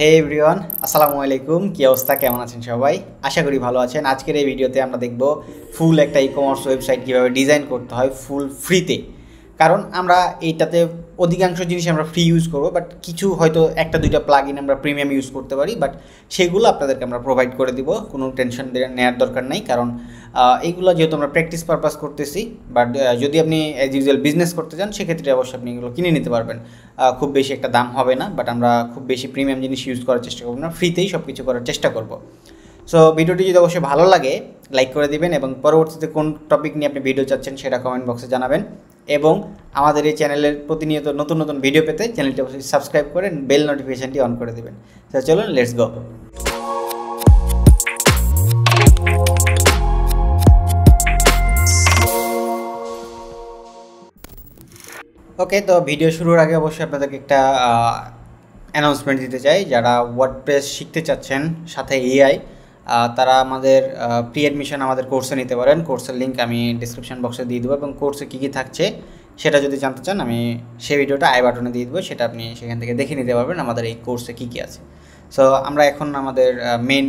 হে everyone, আসসালামু আলাইকুম। কী অবস্থা, কেমন আছেন সবাই? আশা করি ভালো আছেন। আজকের এই ভিডিওতে আমরা দেখব ফুল একটা ই কমার্স ওয়েবসাইট কীভাবে ডিজাইন করতে হয় ফুল ফ্রিতে। কারণ আমরা এইটাতে অধিকাংশ জিনিস আমরা ফ্রি ইউজ করব, বাট কিছু হয়তো একটা দুইটা প্লাগ ইন আমরা প্রিমিয়াম ইউজ করতে পারি, বাট সেগুলো আপনাদেরকে আমরা প্রোভাইড করে দিব। কোনো টেনশন নেওয়ার দরকার নেই, কারণ এইগুলো যেহেতু আমরা প্র্যাকটিস পারপাস করতেছি। বাট যদি আপনি অ্যাজ ইউজুয়াল বিজনেস করতে চান সেক্ষেত্রে অবশ্যই আপনি এগুলো কিনে নিতে পারবেন। খুব বেশি একটা দাম হবে না, বাট আমরা খুব বেশি প্রিমিয়াম জিনিস ইউজ করার চেষ্টা করব না, ফ্রিতেই সব কিছু করার চেষ্টা করব। সো ভিডিওটি যদি অবশ্যই ভালো লাগে লাইক করে দিবেন, এবং পরবর্তীতে কোন টপিক নিয়ে আপনি ভিডিও চাচ্ছেন সেটা কমেন্ট বক্সে জানাবেন। এবং আমাদের এই চ্যানেলের প্রতিনিয়ত নতুন নতুন ভিডিও পেতে চ্যানেলটি অবশ্যই সাবস্ক্রাইব করে বেল নোটিফিকেশানটি অন করে দেবেন। তো চলুন, লেটস গো। ওকে, তো ভিডিও শুরুর আগে অবশ্যই আপনাদেরকে একটা অ্যানাউন্সমেন্ট দিতে চাই। যারা ওয়ার্ডপ্রেস শিখতে চাচ্ছেন সাথে এআই, তারা আমাদের প্রি অ্যাডমিশন আমাদের কোর্সে নিতে পারেন। কোর্সের লিঙ্ক আমি ডিসক্রিপশন বক্সে দিয়ে দেবো, এবং কোর্সে কী কী থাকছে সেটা যদি জানতে চান আমি সেই ভিডিওটা আই বাটনে দিয়ে দেবো, সেটা আপনি সেখান থেকে দেখে নিতে পারবেন আমাদের এই কোর্সে কী কী আছে। সো আমরা এখন আমাদের মেন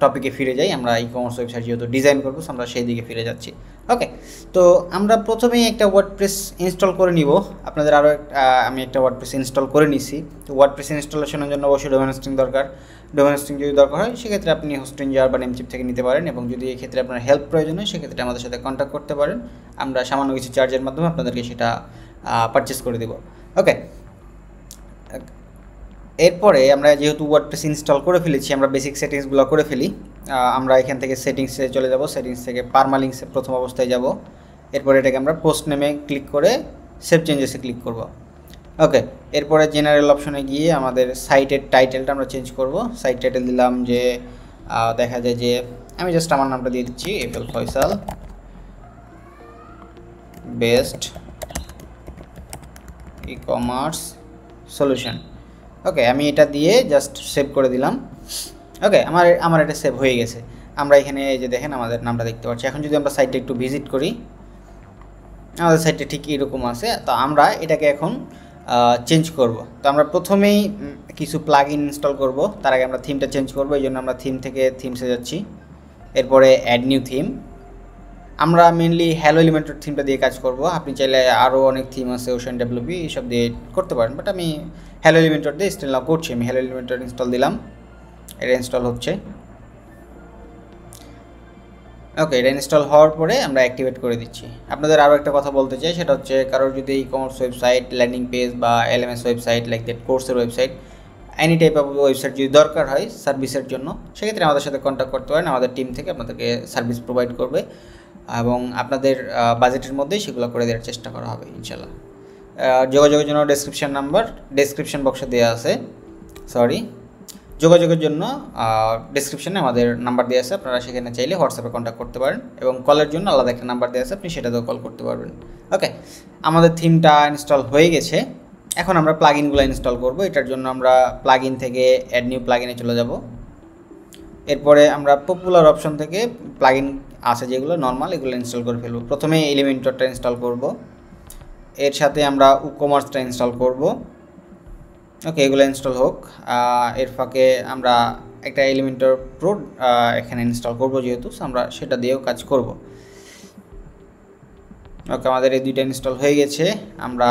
টপিকে ফিরে যাই। আমরা ই কমার্স ওয়েবসাইট যেহেতু ডিজাইন করবো, আমরা সেই দিকে ফিরে যাচ্ছি। ওকে, তো আমরা প্রথমেই একটা ওয়ার্ডপ্রেস ইনস্টল করে নিব। আপনাদের আরও আমি একটা ওয়ার্ডপ্রেস ইনস্টল করে নিছি। তো ওয়ার্ডপ্রেস ইনস্টলেশনের জন্য অবশ্যই ডোমেন হোস্টিং দরকার। ডোমেন হোস্টিং যদি দরকার হয় সেক্ষেত্রে আপনি হোস্টিঞ্জার বা নেমচিপ থেকে নিতে পারেন, এবং যদি এক্ষেত্রে আপনার হেল্প প্রয়োজন হয় সেক্ষেত্রে আমাদের সাথে কন্ট্যাক্ট করতে পারেন। আমরা সামান্য কিছু চার্জের মাধ্যমে আপনাদেরকে সেটা পারচেস করে দেব। ওকে, এরপরে আমরা যেহেতু ওয়ার্ডপ্রেস ইনস্টল করে ফেলেছি, আমরা বেসিক সেটিংসগুলো করে ফেলি। আমরা এখান থেকে সেটিংসে চলে যাব। সেটিংস থেকে পারমালিংসে প্রথম অবস্থায় যাব। এরপরে এটাকে আমরা পোস্ট নেমে ক্লিক করে সেভ চেঞ্জেসে ক্লিক করব। ওকে, এরপরে জেনারেল অপশনে গিয়ে আমাদের সাইটের টাইটেলটা আমরা চেঞ্জ করব। সাইট টাইটেল দিলাম যে দেখা যায় যে আমি জাস্ট আমার নামটা দিয়ে দিচ্ছি, FL Faisal best e commerce solution. Okay, আমি এটা দিয়ে জাস্ট সেভ করে দিলাম। ওকে, আমার এটা সেভ হয়ে গেছে। আমরা এখানে এই যে দেখেন আমাদের নামটা দেখতে পাচ্ছি। এখন যদি আমরা সাইটটা একটু ভিজিট করি, আমাদের সাইটটা ঠিক এরকম আছে। তো আমরা এটাকে এখন চেঞ্জ করব। তো আমরা প্রথমেই কিছু প্লাগ ইন ইনস্টল করব, তার আগে আমরা থিমটা চেঞ্জ করব। এই জন্য আমরা থিম থেকে থিমসে যাচ্ছি। এরপরে অ্যাড নিউ থিম। আমরা মেনলি হ্যালো এলিমেন্টর থিমটা দিয়ে কাজ করব। আপনি চাইলে আরও অনেক থিম আছে, ওশান ডব্লিউপি এইসব দিয়ে করতে পারেন, বাট আমি হ্যালো এলিমেন্টর দিয়ে ইনস্টল নাও করছি। আমি হ্যালো এলিমেন্টর ইনস্টল দিলাম, এটা ইনস্টল হচ্ছে। ওকে, এটা ইনস্টল হওয়ার পরে আমরা অ্যাক্টিভেট করে দিচ্ছি। আপনাদের আরও একটা কথা বলতে চাই, সেটা হচ্ছে কারোর যদি e commerce website, landing page বা এলএমএস ওয়েবসাইট লাইক দ্যাট, কোর্সের website, any type of website যদি দরকার হয় সার্ভিসের জন্য, সেক্ষেত্রে আমাদের সাথে কন্ট্যাক্ট করতে পারেন। আমাদের টিম থেকে আপনাদেরকে সার্ভিস প্রোভাইড করবে, এবং আপনাদের বাজেটের মধ্যেই সেগুলো করে দেওয়ার চেষ্টা করা হবে ইনশাল্লাহ। যোগাযোগের জন্য ডেসক্রিপশন নাম্বার ডেসক্রিপশন বক্সে দেওয়া আছে। যোগাযোগের জন্য ডেসক্রিপশনে আমাদের নাম্বার দেওয়া আছে, আপনারা সেখানে চাইলে হোয়াটসঅ্যাপে কন্ট্যাক্ট করতে পারেন, এবং কলের জন্য আলাদা একটা নাম্বার দেওয়া আছে, আপনি সেটাতেও কল করতে পারবেন। ওকে, আমাদের থিমটা ইনস্টল হয়ে গেছে। এখন আমরা প্লাগইনগুলো ইনস্টল করব। এটার জন্য আমরা প্লাগইন থেকে অ্যাড নিউ প্লাগইনে চলে যাব। এরপরে আমরা পপুলার অপশন থেকে প্লাগইন আছে যেগুলো নর্মাল, এগুলো ইনস্টল করে ফেলব। প্রথমে এলিমেন্টরটা ইনস্টল করব, এর সাথে আমরা উকমার্সটা ইনস্টল করব। ওকে, এগুলো ইনস্টল হোক। এর ফাঁকে আমরা একটা এলিমেন্টর প্রো এখানে ইনস্টল করব, যেহেতু আমরা সেটা দিয়েও কাজ করব। ওকে, আমাদের এই দুইটা ইনস্টল হয়ে গেছে। আমরা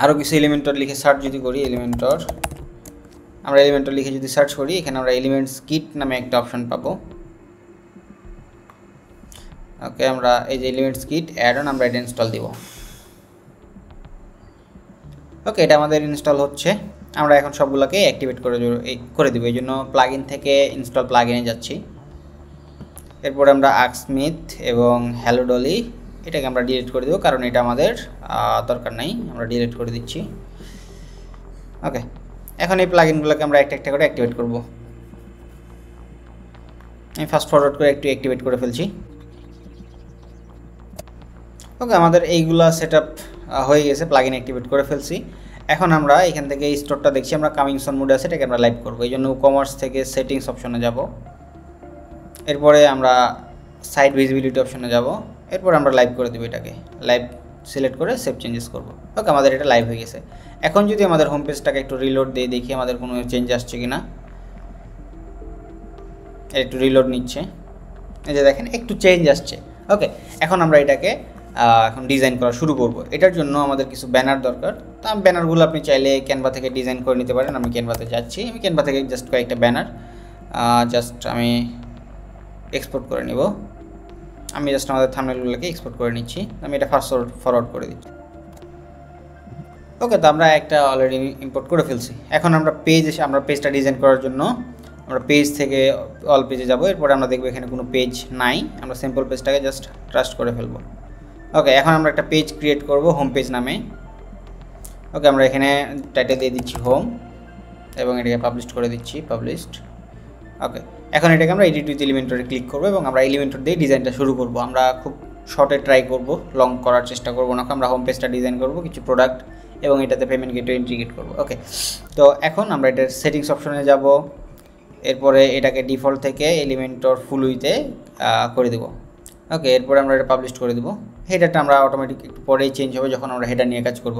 আরও কিছু এলিমেন্টর লিখে সার্চ যদি করি, আমরা এলিমেন্টর লিখে যদি সার্চ করি, এখানে আমরা এলিমেন্টস কিট নামে একটা অপশন পাবো। ওকে, আমরা এই যে এলিমেন্টস কিট অ্যাড অন, আমরা এটা ইনস্টল দিব। ওকে, এটা আমাদের ইনস্টল হচ্ছে। আমরা এখন সবগুলোকে অ্যাক্টিভেট করে দেবো। এই জন্য প্লাগইন থেকে ইনস্টল প্লাগইনে যাচ্ছি। এরপরে আমরা আর্কস্মিথ এবং হ্যালো ডলি এটাকে আমরা ডিলিট করে দেবো, কারণ এটা আমাদের দরকার নাই, আমরা ডিলিট করে দিচ্ছি। ওকে, এখন এই প্লাগইনগুলোকে আমরা একটা একটা করে অ্যাক্টিভেট করব। আমি ফাস্ট ফরওয়ার্ড করে একটু অ্যাক্টিভেট করে ফেলছি। ওকে, আমাদের এইগুলা সেট আপ হয়ে গেছে, প্লাগইন অ্যাক্টিভেট করে ফেলছি। এখন আমরা এখান থেকে স্টোরটা দেখছি, আমরা কামিং সুন মোডে আছে, এটাকে আমরা লাইভ করবো। এই জন্য কমার্স থেকে সেটিংস অপশনে যাব। এরপরে আমরা সাইট ভিজিবিলিটি অপশনে যাব। এরপরে আমরা লাইভ করে দেবো, এটাকে লাইভ সিলেক্ট করে সেভ চেঞ্জেস করব। ওকে, আমাদের এটা লাইভ হয়ে গেছে। এখন যদি আমাদের হোম পেজটাকে একটু রিলোড দিয়ে দেখি আমাদের কোনো চেঞ্জ আসছে কি না। একটু রিলোড নিচ্ছে, এই যে দেখেন একটু চেঞ্জ আসছে। ওকে, এখন আমরা এটাকে এখন ডিজাইন করা শুরু করব। এটার জন্য আমাদের কিছু ব্যানার দরকার। তো ব্যানারগুলো আপনি চাইলে ক্যানভা থেকে ডিজাইন করে নিতে পারেন। আমি ক্যানভাতে যাচ্ছি, আমি ক্যানভা থেকে জাস্ট কয়েকটা ব্যানার জাস্ট আমি এক্সপোর্ট করে নিব। আমি জাস্ট আমাদের থাম্বনেলগুলোকে এক্সপোর্ট করে নিচ্ছি। আমি এটা ফাস্ট ফরওয়ার্ড করে দিচ্ছি। ওকে, তো আমরা একটা অলরেডি ইম্পোর্ট করে ফেলছি। এখন আমরা আমরা পেজটা ডিজাইন করার জন্য আমরা পেজ থেকে অল পেজে যাব। এরপরে আমরা দেখব এখানে কোনো পেজ নাই, আমরা সিম্পল পেজটাকে জাস্ট ট্রাস্ট করে ফেলবো। ওকে, এখন আমরা একটা পেজ ক্রিয়েট করব হোম পেজ নামে। ওকে, আমরা এখানে টাইটেল দিয়ে দিচ্ছি হোম এবং এটাকে পাবলিশ করে দিচ্ছি, পাবলিশড। ওকে, এখন এটাকে আমরা এডিট উইথ এলিমেন্টরে ক্লিক করব এবং আমরা এলিমেন্টর দিয়ে ডিজাইনটা শুরু করব। আমরা খুব শর্টে ট্রাই করব, লং করার চেষ্টা করব না। আমরা হোম পেজটা ডিজাইন করব, কিছু প্রোডাক্ট এবং এটাতে পেমেন্ট গেটওয়ে ইন্টিগ্রেট করব। ওকে, তো এখন আমরা এটার সেটিংস অপশনে যাব। এরপরে এটাকে ডিফল্ট থেকে এলিমেন্টর ফুল উইথে করে দেব। ওকে, এরপরে আমরা এটা পাবলিশ করে দেবো। হেডারটা আমরা অটোমেটিক একটু পরেই চেঞ্জ হবে যখন আমরা হেডার নিয়ে কাজ করব।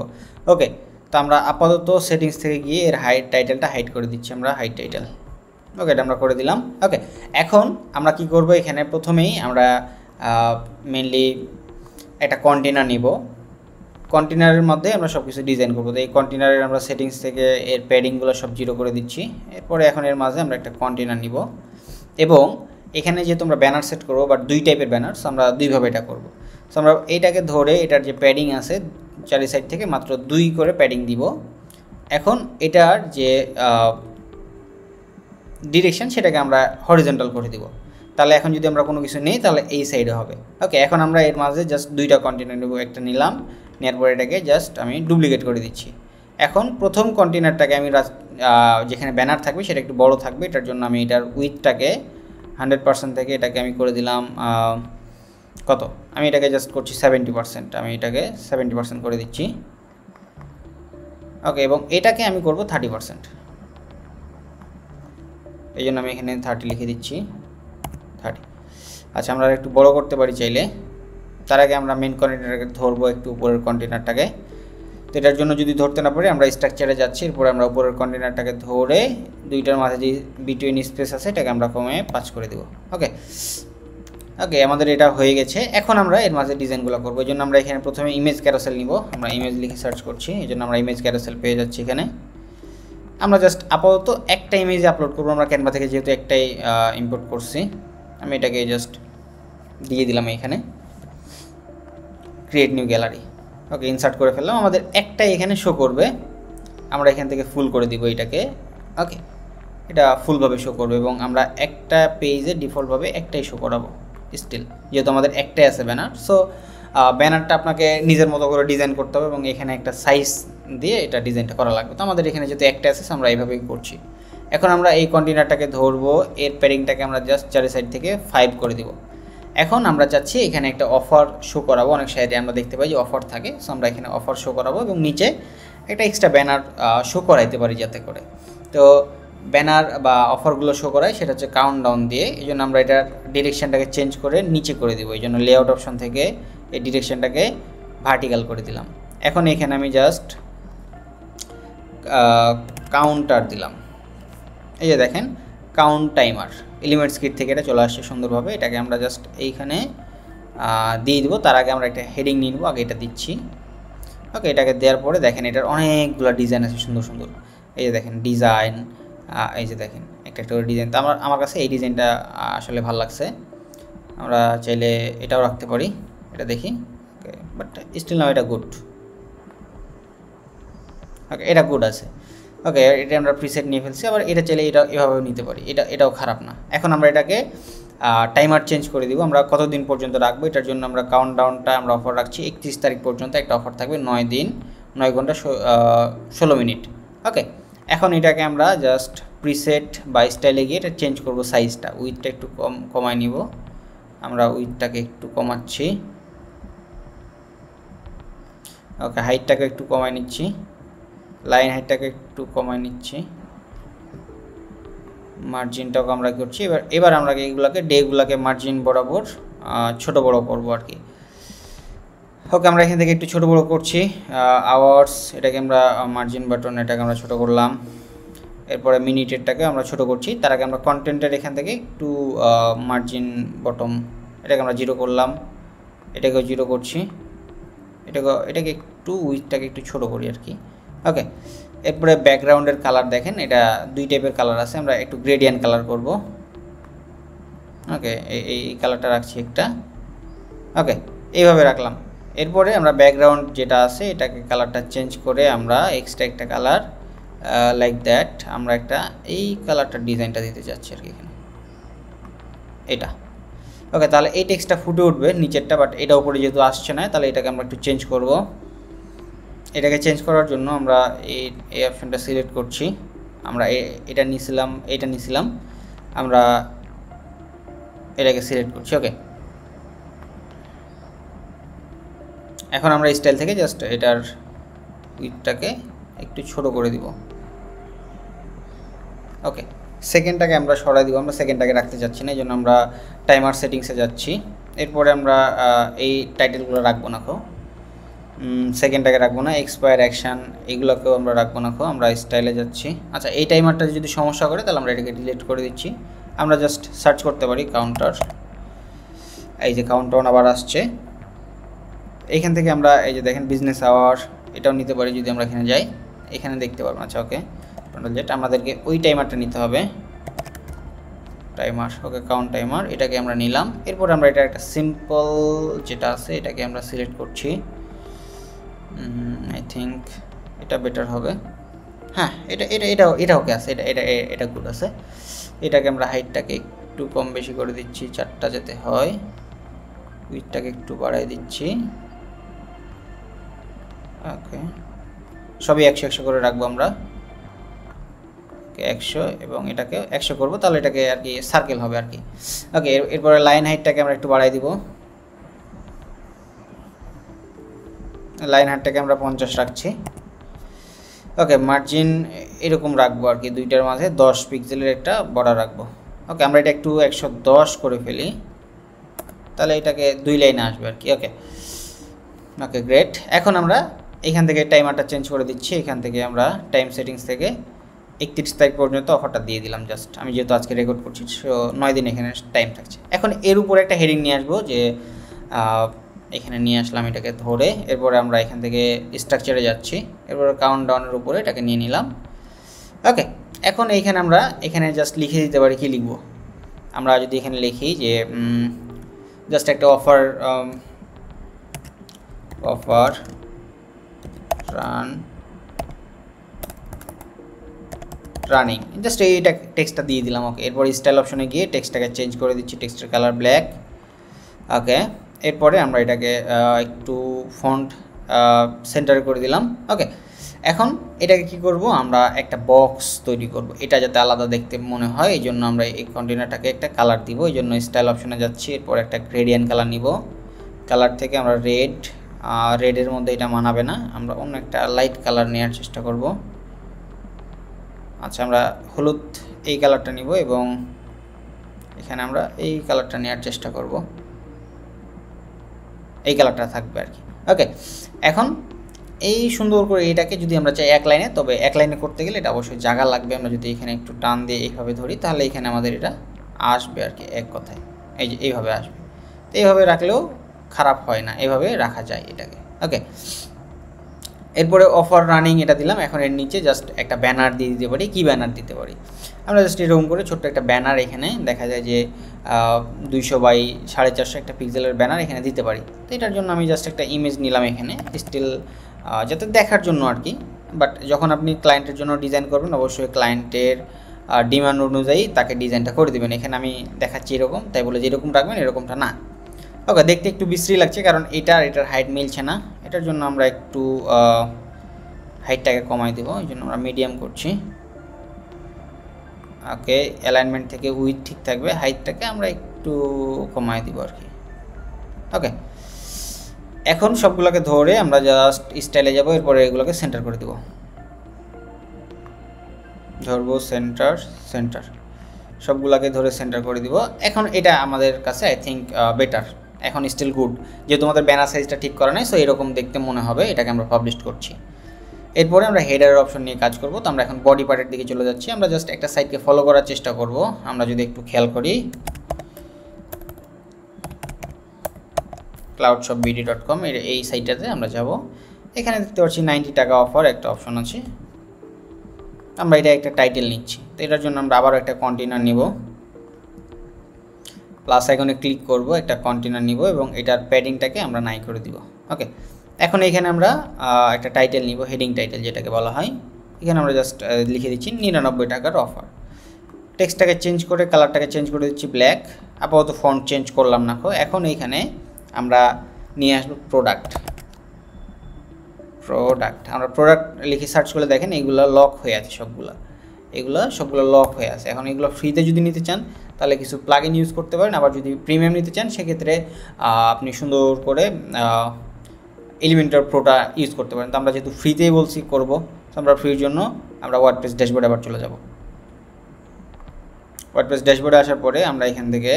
ওকে, তো আমরা আপাতত সেটিংস থেকে গিয়ে এর টাইটেলটা হাইড করে দিচ্ছি, আমরা হাইড টাইটেল। ওকে, এটা আমরা করে দিলাম। ওকে, এখন আমরা কি করব, এখানে প্রথমেই আমরা মেনলি একটা কন্টেনার নিব। কন্টেনারের মধ্যে আমরা সব কিছু ডিজাইন করবো। তো এই কন্টেনারের আমরা সেটিংস থেকে এর প্যাডিংগুলো সব 0 করে দিচ্ছি। এরপরে এখন এর মাঝে আমরা একটা কন্টেনার নিব এবং এখানে যেহেতু আমরা ব্যানার সেট করবো, বাট 2 টাইপের ব্যানার, সো আমরা 2ভাবে এটা করব। সো আমরা এইটাকে ধরে এটার যে প্যাডিং আছে চারি সাইড থেকে মাত্র 2 করে প্যাডিং দিব। এখন এটার যে ডিরেকশন সেটাকে আমরা হরিজন্টাল করে দিব। তাহলে এখন যদি আমরা কোনো কিছু নেই তাহলে এই সাইডে হবে। ওকে, এখন আমরা এর মাঝে জাস্ট 2টা কন্টেনার নেব। একটা নিলাম, নেওয়ার পরে এটাকে জাস্ট আমি ডুপ্লিকেট করে দিচ্ছি। এখন প্রথম কন্টেনারটাকে আমি যেখানে ব্যানার থাকবে সেটা একটু বড় থাকবে, এটার জন্য আমি এটার উইথটাকে 100% থেকে এটাকে আমি করে দিলাম কত, আমি এটাকে জাস্ট করছি 70%। আমি এটাকে 70% করে দিচ্ছি। ওকে, এবং এটাকে আমি করব 30%। এই জন্য আমি এখানে 30 লিখে দিচ্ছি, 30। আচ্ছা, আমরা একটু বড় করতে পারি চাইলে। তার আগে আমরা মেন কন্টেনারটাকে ধরবো একটু উপরের কন্টেনারটাকে। তো এটার জন্য যদি ধরতে না পারি আমরা স্ট্রাকচারে যাচ্ছি। এরপরে আমরা উপরের কন্টেনারটাকে ধরে 2টার মাঝে যে বিটুইন স্পেস আছে এটাকে আমরা কমে 5 করে দেব। ওকে, ওকে, আমাদের এটা হয়ে গেছে। এখন আমরা এর মাঝে ডিজাইনগুলো করবো। এই জন্য আমরা এখানে প্রথমে ইমেজ ক্যারোসেল নিব। আমরা ইমেজ লিখে সার্চ করছি, এই জন্য আমরা ইমেজ ক্যারোসেল পেয়ে যাচ্ছি। এখানে আমরা জাস্ট আপাতত একটা ইমেজ আপলোড করবো। আমরা ক্যানভা থেকে যেহেতু একটাই ইম্পোর্ট করছি, আমি এটাকে জাস্ট দিয়ে দিলাম এখানে, ক্রিয়েট নিউ গ্যালারি। ওকে, ইনসার্ট করে ফেললাম। আমাদের একটাই এখানে শো করবে, আমরা এখান থেকে ফুল করে দিব এটাকে। ওকে, এটা ফুলভাবে শো করবে এবং আমরা একটা পেজে ডিফল্টভাবে একটাই শো করাবো স্টিল, যেহেতু আমাদের একটাই আছে ব্যানার। সো ব্যানারটা আপনাকে নিজের মতো করে ডিজাইন করতে হবে এবং এখানে একটা সাইজ দিয়ে এটা ডিজাইনটা করা লাগবে। তো আমাদের এখানে যেহেতু একটা আছে আমরা এইভাবেই করছি। এখন আমরা এই কন্টেনারটাকে ধরবো, এর প্যাডিংটাকে আমরা জাস্ট চারি সাইড থেকে 5 করে দিব। এখন আমরা চাচ্ছি এখানে একটা অফার শো করাবো। অনেক সাইডে আমরা দেখতে পাই যে অফার থাকে, সো আমরা এখানে অফার শো করাবো এবং নিচে একটা এক্সট্রা ব্যানার শো করাইতে পারি যাতে করে। তো ব্যানার বা অফারগুলো শো করায় সেটা হচ্ছে কাউন্টডাউন দিয়ে। এই জন্য আমরা এটার ডিরেকশনটাকে চেঞ্জ করে নিচে করে দিব। এই জন্য লেআউট অপশন থেকে এই ডিরেকশনটাকে ভার্টিক্যাল করে দিলাম। এখন এখানে আমি জাস্ট কাউন্টার দিলাম। এই যে দেখেন কাউন্ট টাইমার এলিমেন্টস কিট থেকে এটা চলে আসছে সুন্দরভাবে। এটাকে আমরা জাস্ট এইখানে দিয়ে দেবো। তার আগে আমরা একটা হেডিং নিয়ে নেবো, আগে এটা দিচ্ছি। ওকে, এটাকে দেওয়ার পরে দেখেন এটার অনেকগুলো ডিজাইন আছে সুন্দর সুন্দর। এই যে দেখেন ডিজাইন, এই যে দেখেন একটা একটা ডিজাইন। তো আমার কাছে এই ডিজাইনটা আসলে ভালো লাগছে। আমরা চাইলে এটাও রাখতে পারি, এটা দেখি। ওকে, বাট স্টিল নাও এটা গুড। ওকে, এটা গুড আছে। ওকে, এটা আমরা প্রিসেট নিয়ে ফেলছি। আবার এটা চাইলে এটা এভাবেও নিতে পারি, এটাও খারাপ না। এখন আমরা এটাকে টাইমার চেঞ্জ করে দিব। আমরা কতদিন পর্যন্ত রাখবো এটার জন্য আমরা কাউন্টডাউনটা আমরা অফার রাখছি 31 তারিখ পর্যন্ত। একটা অফার থাকবে 9 দিন 9 ঘন্টা 16 মিনিট। ওকে, এখন এটাকে আমরা জাস্ট প্রিসেট বা স্টাইলে গিয়ে এটা চেঞ্জ করবো সাইজটা। উইথটা একটু কমায় নিব। আমরা উইথটাকে একটু কমাচ্ছি। ওকে, হাইটটাকে একটু কমায় নিচ্ছি, লাইন হাইটটাকে একটু কমায় নিচ্ছি, মার্জিনটাও আমরা করছি। এবার আমরা এইগুলোকে ডেগুলোকে মার্জিন বরাবর ছোট বড় করবো আর কি। ওকে, আমরা এখান থেকে একটু ছোটো বড়ো করছি। আওয়ার্স এটাকে আমরা মার্জিন বাটন এটাকে আমরা ছোটো করলাম। এরপরে মিনিটেরটাকে আমরা ছোটো করছি। তার আগে আমরা কন্টেন্টের এখান থেকে একটু মার্জিন এটাকে আমরা 0 করলাম। এটাকেও 0 করছি। এটাকে একটু উইথটাকে একটু ছোটো করি আর কি। ওকে, এরপরে ব্যাকগ্রাউন্ডের কালার দেখেন, এটা 2 টাইপের কালার আছে। আমরা একটু গ্রেডিয়েন্ট কালার করব। ওকে, এই কালারটা রাখছি একটা। ওকে, এইভাবে রাখলাম। এরপরে আমরা ব্যাকগ্রাউন্ড যেটা আছে এটাকে কালারটা চেঞ্জ করে আমরা এক্সট্রা একটা কালার লাইক দ্যাট আমরা একটা এই কালারটার ডিজাইনটা দিতে চাচ্ছি আর কি এখানে, এটা। ওকে, তাহলে এই টেক্সটটা ফুটে উঠবে নিচেরটা, বাট এটা উপরে যেহেতু আসছে না, তাহলে এটাকে আমরা একটু চেঞ্জ করব। এটাকে চেঞ্জ করার জন্য আমরা এই অপশনটা সিলেক্ট করছি। আমরা এটা নিছিলাম, আমরা এটাকে সিলেক্ট করছি। ওকে, এখন আমরা স্টাইল থেকে জাস্ট এটার উইডথটাকে একটু ছোট করে দিব। ওকে, সেকেন্ডটাকে আমরা সরাই দিব, আমরা সেকেন্ডটাকে রাখতে চাচ্ছি না, এই জন্য আমরা টাইমার সেটিংসে যাচ্ছি। এরপরে আমরা এই টাইটেলগুলো রাখবো না, সেকেন্ডটাকে রাখবো না, এক্সপায়ার অ্যাকশান এগুলোকেও আমরা রাখবো না, আমরা স্টাইলে যাচ্ছি। আচ্ছা, এই টাইমারটা যদি সমস্যা করে তাহলে আমরা এটাকে ডিলিট করে দিচ্ছি। আমরা জাস্ট সার্চ করতে পারি কাউন্টার, এই যে কাউন্টার আবার আসছে। এইখান থেকে আমরা এই যে দেখেন বিজনেস আওয়ার এটাও নিতে পারি, যদি আমরা এখানে যাই এখানে দেখতে পারবো। আচ্ছা, ওকে, যেটা আমাদেরকে ওই টাইমারটা নিতে হবে, টাইমার। ওকে, কাউন্ট টাইমার এটাকে আমরা নিলাম। এরপর আমরা এটা একটা সিম্পল যেটা আছে এটাকে আমরা সিলেক্ট করছি। আই থিঙ্ক এটা বেটার হবে। হ্যাঁ, এটা ওকে আছে, এটা গুড আছে। এটাকে আমরা হাইটটাকে একটু কম বেশি করে দিচ্ছি, 4টা যেতে হয়। উইডথটাকে একটু বাড়াই দিচ্ছি। ওকে, সবই 100 করে রাখবো আমরা। ওকে, 100 এবং এটাকে 100 করবো, তাহলে এটাকে আর কি সার্কেল হবে আর কি। ওকে, এরপরে লাইন হাইটটাকে আমরা একটু বাড়াই দিব। লাইন হাইটটাকে আমরা 50 রাখছি। ওকে, মার্জিন এরকম রাখবো আর কি, দুইটার মাঝে 10 পিক্সেলের একটা বর্ডার রাখবো। ওকে, আমরা এটা একটু 110 করে ফেলি, তাহলে এটাকে 2 লাইনে আসবে আর কি। ওকে, ওকে, গ্রেট। এখন আমরা এখান থেকে টাইমারটা চেঞ্জ করে দিচ্ছি। এখান থেকে আমরা টাইম সেটিংস থেকে 31 তারিখ পর্যন্ত অফারটা দিয়ে দিলাম। জাস্ট আমি যেহেতু আজকে রেকর্ড করছি, 9 দিন এখানে টাইম থাকছে। এখন এর উপরে একটা হেডিং নিয়ে আসবো, যে এখানে নিয়ে আসলাম এটাকে ধরে। এরপরে আমরা এখান থেকে স্ট্রাকচারে যাচ্ছি, এরপরে কাউন্টডাউনের উপরে এটাকে নিয়ে নিলাম। ওকে, এখন এইখানে আমরা এখানে জাস্ট লিখে দিতে পারি, কি লিখবো আমরা যদি এখানে লিখি যে জাস্ট একটা অফার রানিং, জাস্ট এইটা টেক্সটটা দিয়ে দিলাম। ওকে, এরপর স্টাইল অপশনে গিয়ে টেক্সটটাকে চেঞ্জ করে দিচ্ছি, টেক্সটের কালার ব্ল্যাক। ওকে, এরপরে আমরা এটাকে একটু ফন্ট সেন্টার করে দিলাম। ওকে, এখন এটাকে কি করব, আমরা একটা বক্স তৈরি করব, এটা যাতে আলাদা দেখতে মনে হয়। এই জন্য আমরা এই কন্টেনারটাকে একটা কালার দিব, এই জন্য স্টাইল অপশনে যাচ্ছি। এরপর একটা গ্রেডিয়েন্ট কালার নিব, কালার থেকে আমরা রেডের মধ্যে এটা মানাবে না, আমরা অন্য একটা লাইট কালার নেওয়ার চেষ্টা করব। আচ্ছা, আমরা হলুদ এই কালারটা নিব এবং এখানে আমরা এই কালারটা নেওয়ার চেষ্টা করব, এই কালারটা থাকবে আর কি। ওকে, এখন এই সুন্দর করে এটাকে যদি আমরা চাই এক লাইনে, তবে এক লাইনে করতে গেলে এটা অবশ্যই জায়গা লাগবে। আমরা যদি এখানে একটু টান দিয়ে এইভাবে ধরি, তাহলে এখানে আমাদের এটা আসবে আর কি, এক কথায় এই যে এইভাবে আসবে। তো এইভাবে রাখলেও খারাপ হয় না, এইভাবে রাখা যায় এটাকে। ওকে, এরপরে অফার রানিং এটা দিলাম। এখন এর নিচে জাস্ট একটা ব্যানার দিয়ে দিতে পারি। কি ব্যানার দিতে পারি, আমরা জাস্ট এরকম করে ছোট্ট একটা ব্যানার, এখানে দেখা যায় যে 200 বাই 450 একটা পিক্সেলের ব্যানার এখানে দিতে পারি। তো এটার জন্য আমি জাস্ট একটা ইমেজ নিলাম এখানে, স্টিল যাতে দেখার জন্য আর কি। বাট যখন আপনি ক্লায়েন্টের জন্য ডিজাইন করবেন, অবশ্যই ক্লায়েন্টের ডিমান্ড অনুযায়ী তাকে ডিজাইনটা করে দেবেন। এখানে আমি দেখাচ্ছি এরকম, তাই বলে যে এরকমটা রাখবেন এরকমটা না। ওকে, দেখতে একটু বিশ্রী লাগছে, কারণ এটার হাইট মিলছে না। এটার জন্য আমরা একটু হাইটটাকে কমাই দেবো, এই জন্য আমরা মিডিয়াম করছি। ওকে, অ্যালাইনমেন্ট থেকে উইথ ঠিক থাকবে, হাইটটাকে আমরা একটু কমাই দিব আর কি। ওকে, এখন সবগুলোকে ধরে আমরা জাস্ট স্টাইলে যাব, এরপরে এগুলোকে সেন্টার করে দেব, ধরবো সেন্টার, সবগুলোকে ধরে সেন্টার করে দিব। এখন এটা আমাদের কাছে আই থিঙ্ক বেটার। এখন স্টিল গুড, যেহেতু তোমাদের ব্যানার সাইজটা ঠিক করা নাই, সো এরকম দেখতে মনে হবে, এটাকে আমরা পাবলিশ করছি। এরপরে আমরা হেডারের অপশন নিয়ে কাজ করব। তো আমরা এখন বডি পার্টের দিকে চলে যাচ্ছি। আমরা জাস্ট একটা সাইটকে ফলো করার চেষ্টা করব। আমরা যদি একটু খেয়াল করি, cloudshopbd.com এই সাইটটাতে আমরা যাব। এখানে দেখতে পাচ্ছি 90 টাকা অফার একটা অপশন আছে। আমরা এটা একটা টাইটেল নিচ্ছি। তো এটার জন্য আমরা আবারও একটা কন্টেনার নিব, প্লাস আইকনে ক্লিক করব, একটা কন্টেনার নিব এবং এটার প্যাডিংটাকে আমরা নাই করে দিব। ওকে, এখন এখানে আমরা একটা টাইটেল নিব, হেডিং টাইটেল যেটাকে বলা হয়। এখানে আমরা জাস্ট লিখে দিচ্ছি 99 টাকার অফার। টেক্সটটাকে চেঞ্জ করে কালারটাকে চেঞ্জ করে দিচ্ছি ব্ল্যাক। আপাতত ফন্ট চেঞ্জ করলাম না। এখন এইখানে আমরা নিয়ে আসবো প্রোডাক্ট। আমরা প্রোডাক্ট লিখে সার্চ করে দেখেন এগুলো লক হয়ে আছে, সবগুলো লক হয়ে আছে। এখন এগুলো ফ্রিতে যদি নিতে চান তাহলে কিছু প্লাগইন ইউজ করতে পারেন, আবার যদি প্রিমিয়াম নিতে চান সেক্ষেত্রে আপনি সুন্দর করে এলিমেন্টর প্রোটা ইউজ করতে পারেন। তো আমরা যেহেতু ফ্রিতেই বলছি করব, তো আমরা ফ্রির জন্য আমরা ওয়ার্ডপ্রেস ড্যাশবোর্ডে আবার চলে যাব। ওয়ার্ডপ্রেস ড্যাশবোর্ডে আসার পরে আমরা এখান থেকে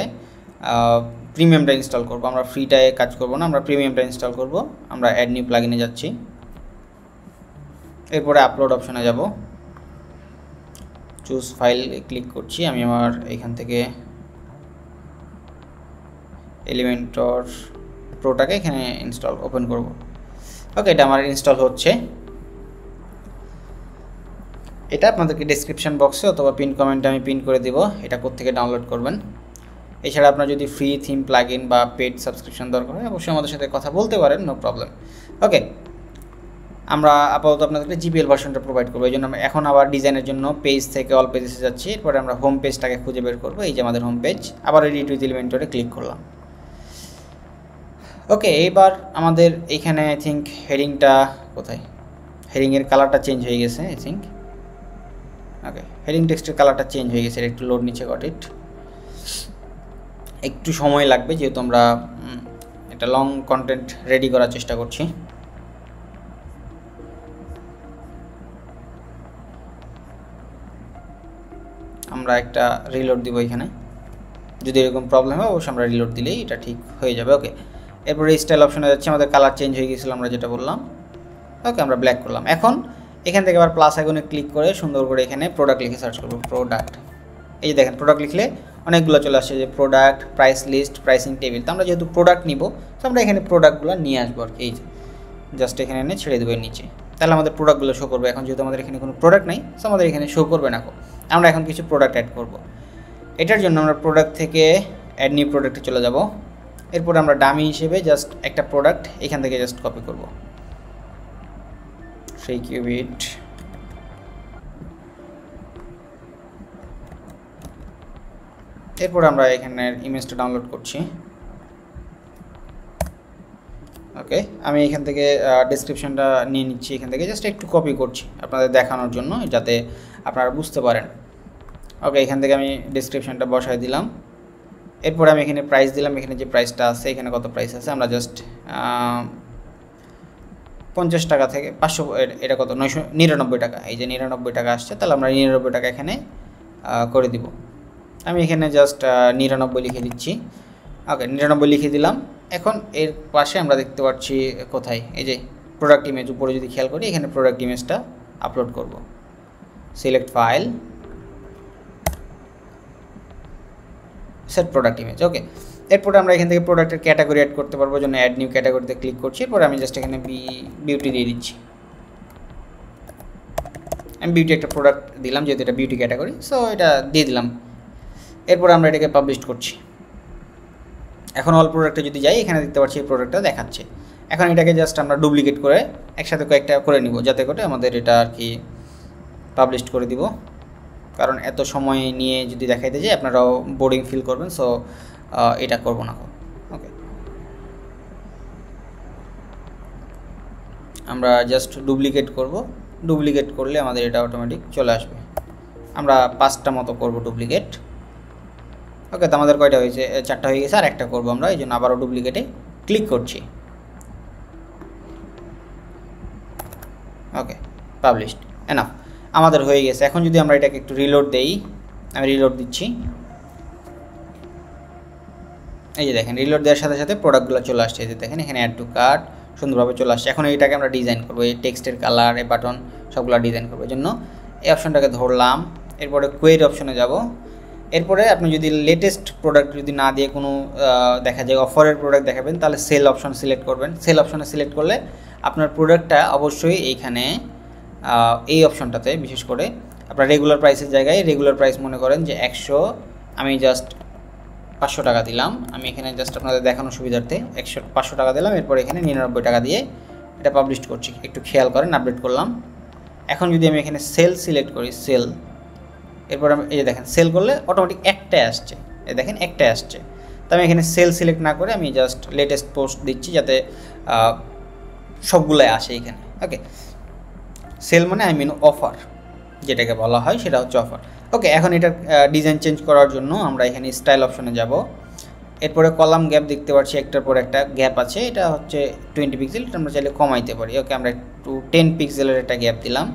প্রিমিয়ামটা ইনস্টল করব। আমরা ফ্রিটায় কাজ করব না, আমরা প্রিমিয়ামটা ইনস্টল করব। আমরা অ্যাড নিউ প্লাগইনে যাচ্ছি, এরপরে আপলোড অপশনে যাব, চুজ ফাইল ক্লিক করছি। আমি আমার এখান থেকে এলিমেন্টর প্রোটাকে এখানে ওপেন করব। ওকে, এটা আমার ইনস্টল হচ্ছে। এটা আপনাদেরকে ডেসক্রিপশন বক্সে অথবা পিন কমেন্টে আমি পিন করে দিব, এটা কোত্থেকে ডাউনলোড করবেন। এছাড়া আপনার যদি ফ্রি থিম প্লাগইন বা পেড সাবস্ক্রিপশন দরকার হয় অবশ্যই আমাদের সাথে কথা বলতে পারেন, নো প্রবলেম। ওকে, আমরা আপাতত আপনাদেরকে জিপিএল ভার্সনটা প্রোভাইড করবো। এই জন্য আমরা এখন আবার ডিজাইনের জন্য পেজ থেকে অল পেজেসে যাচ্ছি। এরপরে আমরা হোম পেজটাকে খুঁজে বের করবো। এই যে আমাদের হোম পেজ, আবার এডিট উইথ এলিমেন্টরে ক্লিক করলাম। ওকে, এবার আমাদের এইখানে আই থিঙ্ক হেডিংটা কোথায়, হেডিংয়ের কালারটা চেঞ্জ হয়ে গেছে আই থিঙ্ক। ওকে, হেডিং টেক্সটের কালারটা চেঞ্জ হয়ে গেছে, একটু লোড নিচে গট ইট, একটু সময় লাগবে যেহেতু আমরা একটা লং কন্টেন্ট রেডি করার চেষ্টা করছি। আমরা একটা রিলোড দিব এখানে, যদি এরকম প্রবলেম হয় অবশ্যই আমরা রিলোড দিলেই এটা ঠিক হয়ে যাবে। ওকে, এরপরে স্টাইল অপশনে যাচ্ছে, আমাদের কালার চেঞ্জ হয়ে গিয়েছিল আমরা যেটা বললাম। ওকে, আমরা ব্ল্যাক করলাম। এখন এখান থেকে আবার প্লাস আইকনে ক্লিক করে সুন্দর করে এখানে প্রোডাক্ট লিখে সার্চ করবো, প্রোডাক্ট। এই যে দেখেন প্রোডাক্ট লিখলে অনেকগুলো চলে আসছে, যে product, price list, pricing table. তো আমরা যেহেতু প্রোডাক্ট নিব, তো আমরা এখানে প্রোডাক্টগুলো নিয়ে আসবো আর কি। এই যে জাস্ট এখানে এনে ছেড়ে দেবো নিচে, তাহলে আমাদের প্রোডাক্টগুলো শো করবে। এখন যেহেতু আমাদের এখানে কোনো প্রোডাক্ট নাই, তো আমাদের এখানে শো করবে না। আমরা এখন কিছু প্রোডাক্ট অ্যাড করব। এটার জন্য আমরা প্রোডাক্ট থেকে অ্যাড নিউ প্রোডাক্টে চলে যাব। এরপর আমরা ডামি হিসেবে জাস্ট একটা প্রোডাক্ট এখান থেকে জাস্ট কপি করব, সেই কিউবিট। এরপর আমরা এখানের ইমেজটা ডাউনলোড করছি। ওকে, আমি এখান থেকে ডেসক্রিপশনটা নিয়ে নিচ্ছি, এখান থেকে জাস্ট একটু কপি করছি আপনাদের দেখানোর জন্য, যাতে আপনারা বুঝতে পারেন। ওকে, এখান থেকে আমি ডেসক্রিপশনটা বসাই দিলাম। এরপরে আমি এখানে প্রাইস দিলাম, এখানে যে প্রাইসটা আছে, এখানে কত প্রাইস আছে আমরা জাস্ট 50 টাকা থেকে 500, এটা কত 999 টাকা। এই যে 99 টাকা আসছে, তাহলে আমরা 99 টাকা এখানে করে দিব। আমি এখানে জাস্ট 99 লিখে দিচ্ছি। ওকে, 99 লিখে দিলাম। এখন এর পাশে আমরা দেখতে পাচ্ছি কোথায়, এই যে প্রোডাক্ট ইমেজ, উপরে যদি খেয়াল করি এখানে প্রোডাক্ট ইমেজটা আপলোড করব। Select file, set product image. Okay, এরপরে আমরা এখান থেকে প্রোডাক্টের ক্যাটাগরি অ্যাড করতে পারবো, জন্য অ্যাড নিউ ক্যাটাগরিতে ক্লিক করছি। এরপরে আমি জাস্ট এখানে বিউটি দিয়ে দিচ্ছি। আমি বিউটি একটা প্রোডাক্ট দিলাম, যেহেতু এটা বিউটি ক্যাটাগরি, সো এটা দিয়ে দিলাম। এরপরে আমরা এটাকে পাবলিশ করছি। এখন অল প্রোডাক্টে যদি যাই, এখানে দেখতে পাচ্ছি এই প্রোডাক্টটা দেখাচ্ছে। এখন এটাকে জাস্ট আমরা ডুপ্লিকেট করে একসাথে কয়েকটা করে নিব, যাতে করে আমাদের এটা আর কি পাবলিশ করে দিব। কারণ এত সময় নিয়ে যদি দেখাইতে যাই আপনারাও বোরিং ফিল করবেন, সো এটা করব না। ওকে, আমরা জাস্ট ডুপ্লিকেট করব। ডুপ্লিকেট করলে আমাদের এটা অটোমেটিক চলে আসবে। আমরা 5টা মতো করব ডুপ্লিকেট। ওকে, তো আমাদের কয়টা হয়েছে, 4টা হয়ে গেছে, আর একটা করবো আমরা। এই জন্য আবারও ডুপ্লিকেটে ক্লিক করছি। ওকে, পাবলিশড, এনাফ, আমাদের হয়ে গেছে। এখন যদি আমরা এটাকে একটু রিলোড দেই, আমি রিলোড দিচ্ছি। এই যে দেখেন রিলোড দেওয়ার সাথে সাথে প্রোডাক্টগুলো চলে আসছে। এই যে দেখেন এখানে অ্যাড টু কার্ট সুন্দরভাবে চলে আসছে। এখন এইটাকে আমরা ডিজাইন করবো, এই টেক্সটের কালার, এই বাটন সবগুলো ডিজাইন করবো। এই জন্য এই অপশনটাকে ধরলাম, এরপরে কোয়েরি অপশনে যাব। এরপরে আপনি যদি লেটেস্ট প্রোডাক্ট যদি না দিয়ে কোনো দেখা যায় অফারের প্রোডাক্ট দেখাবেন, তাহলে সেল অপশন সিলেক্ট করবেন। সেল অপশনে সিলেক্ট করলে আপনার প্রোডাক্টটা অবশ্যই এইখানে এই অপশনটাতে বিশেষ করে আপনার রেগুলার প্রাইসের জায়গায় রেগুলার প্রাইস মনে করেন যে 100, আমি জাস্ট 500 টাকা দিলাম। আমি এখানে জাস্ট আপনাদের দেখানোর সুবিধার্থে 500 টাকা দিলাম। এরপর এখানে 99 টাকা দিয়ে এটা পাবলিশ করছি। একটু খেয়াল করেন, আপডেট করলাম। এখন যদি আমি এখানে সেল সিলেক্ট করি, সেল, এরপর আমি এই যে দেখেন সেল করলে অটোমেটিক একটাই আসছে। এই দেখেন একটাই আসছে। তো আমি এখানে সেল সিলেক্ট না করে আমি জাস্ট লেটেস্ট পোস্ট দিচ্ছি যাতে সবগুলাই আসে এখানে। ওকে, সেল মানে আই মিন অফার, যেটাকে বলা হয় সেটা হচ্ছে অফার। ওকে, এখন এটার ডিজাইন চেঞ্জ করার জন্য আমরা এখানে স্টাইল অপশনে যাব। এরপরে কলাম গ্যাপ দেখতে পাচ্ছি, একটার পর একটা গ্যাপ আছে। এটা হচ্ছে 20 পিক্সেল, এটা আমরা চাইলে কমাইতে পারি। ওকে, আমরা একটু 10 পিক্সেলের একটা গ্যাপ দিলাম।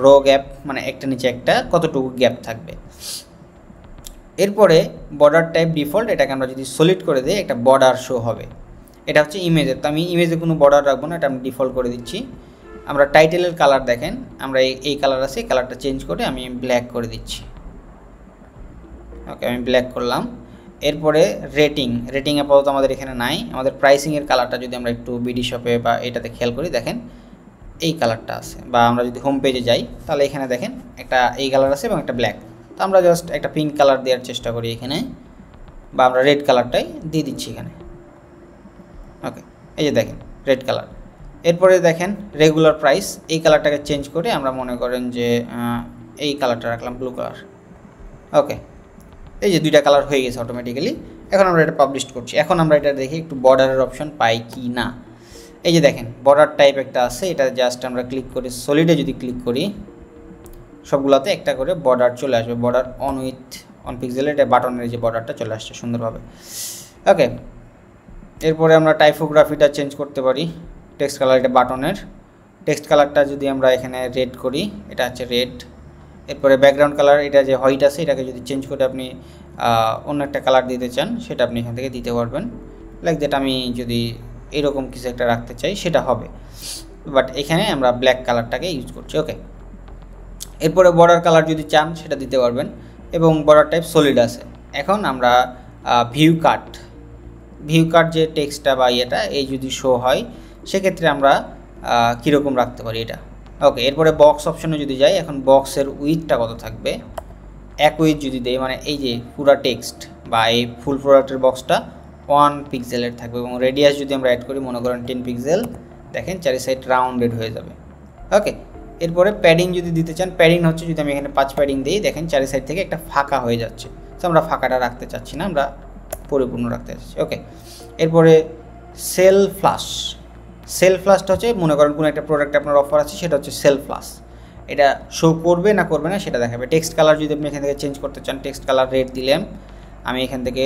রো গ্যাপ মানে একটা নিচে একটা কতটুকু গ্যাপ থাকবে। এরপরে বর্ডার টাইপ ডিফল্ট, এটাকে আমরা যদি সলিড করে দিই একটা বর্ডার শো হবে। এটা হচ্ছে ইমেজের, তো আমি ইমেজে কোনো বর্ডার রাখবো না, এটা আমি ডিফল্ট করে দিচ্ছি। আমরা টাইটেলের কালার দেখেন, আমরা এই কালার আছে, এই কালারটা চেঞ্জ করে আমি ব্ল্যাক করে দিচ্ছি। ওকে, আমি ব্ল্যাক করলাম। এরপরে রেটিং আপাতত আমাদের এখানে নাই। আমাদের প্রাইসিংয়ের কালারটা যদি আমরা একটু বিডি শপে বা এটাতে খেয়াল করি, দেখেন এই কালারটা আছে। বা আমরা যদি হোম পেজে যাই তাহলে এখানে দেখেন একটা এই কালার আছে এবং একটা ব্ল্যাক। তো আমরা জাস্ট একটা পিঙ্ক কালার দেওয়ার চেষ্টা করি এখানে, বা আমরা রেড কালারটাই দিয়ে দিচ্ছি এখানে। ওকে, এই যে দেখেন রেড কালার। এরপরে দেখেন রেগুলার প্রাইস, এই কালারটাকে চেঞ্জ করে আমরা মনে করেন যে এই কালারটা রাখলাম, ব্লু কালার। ওকে, এই যে দুইটা কালার হয়ে গেছে অটোমেটিক্যালি। এখন আমরা এটা পাবলিশ করছি। এখন আমরা এটা দেখি একটু বর্ডারের অপশন পাই কি না। এই যে দেখেন বর্ডার টাইপ একটা আছে, এটা জাস্ট আমরা ক্লিক করে সলিডে যদি ক্লিক করি সবগুলোতে একটা করে বর্ডার চলে আসবে। বর্ডার অন পিক্সেলের এটা বাটনের যে বর্ডারটা চলে আসছে সুন্দরভাবে। ওকে, এরপরে আমরা টাইপোগ্রাফিটা চেঞ্জ করতে পারি। টেক্সট কালার, এটা বাটনের টেক্সট কালারটা যদি আমরা এখানে রেড করি, এটা হচ্ছে রেড। এরপরে ব্যাকগ্রাউন্ড কালার, এটা যে হোয়াইট আছে এটাকে যদি চেঞ্জ করে আপনি অন্য একটা কালার দিতে চান সেটা আপনি এখান থেকে দিতে পারবেন। লাইক দ্যাট আমি যদি এরকম কিছু একটা রাখতে চাই সেটা হবে, বাট এখানে আমরা ব্ল্যাক কালারটাকে ইউজ করছি। ওকে, এরপরে বর্ডার কালার যদি চান সেটা দিতে পারবেন এবং বর্ডার টাইপ সলিড আছে। এখন আমরা ভিউ কাট যে টেক্সটটা বা ইয়েটা এই যদি শো হয় সেক্ষেত্রে আমরা কীরকম রাখতে পারি এটা। ওকে, এরপরে বক্স অপশনে যদি যাই, এখন বক্সের উইথটা কত থাকবে, এক উইথ যদি দেয় মানে এই যে পুরা টেক্সট বা এই ফুল প্রোডাক্টের বক্সটা 1 পিক্সেলের থাকবে এবং রেডিয়াস যদি আমরা অ্যাড করি মনে করেন 10 পিক্সেল, দেখেন চারি সাইড রাউন্ডেড হয়ে যাবে। ওকে, এরপরে প্যাডিং যদি দিতে চান, প্যাডিং হচ্ছে যদি আমি এখানে 5 প্যাডিং দিই, দেখেন চারি সাইড থেকে একটা ফাঁকা হয়ে যাচ্ছে। তো আমরা ফাঁকাটা রাখতে চাচ্ছি না, আমরা পরিপূর্ণ রাখতে চাচ্ছি। ওকে, এরপরে সেল ফ্লাশটা হচ্ছে মনে করেন কোনো একটা প্রোডাক্ট আপনার অফার আছে, সেটা হচ্ছে সেল ফ্লাশ। এটা শো করবে না করবে না সেটা দেখাবে। টেক্সট কালার যদি আপনি এখান থেকে চেঞ্জ করতে চান, টেক্সট কালার রেড দিলাম, আমি এখান থেকে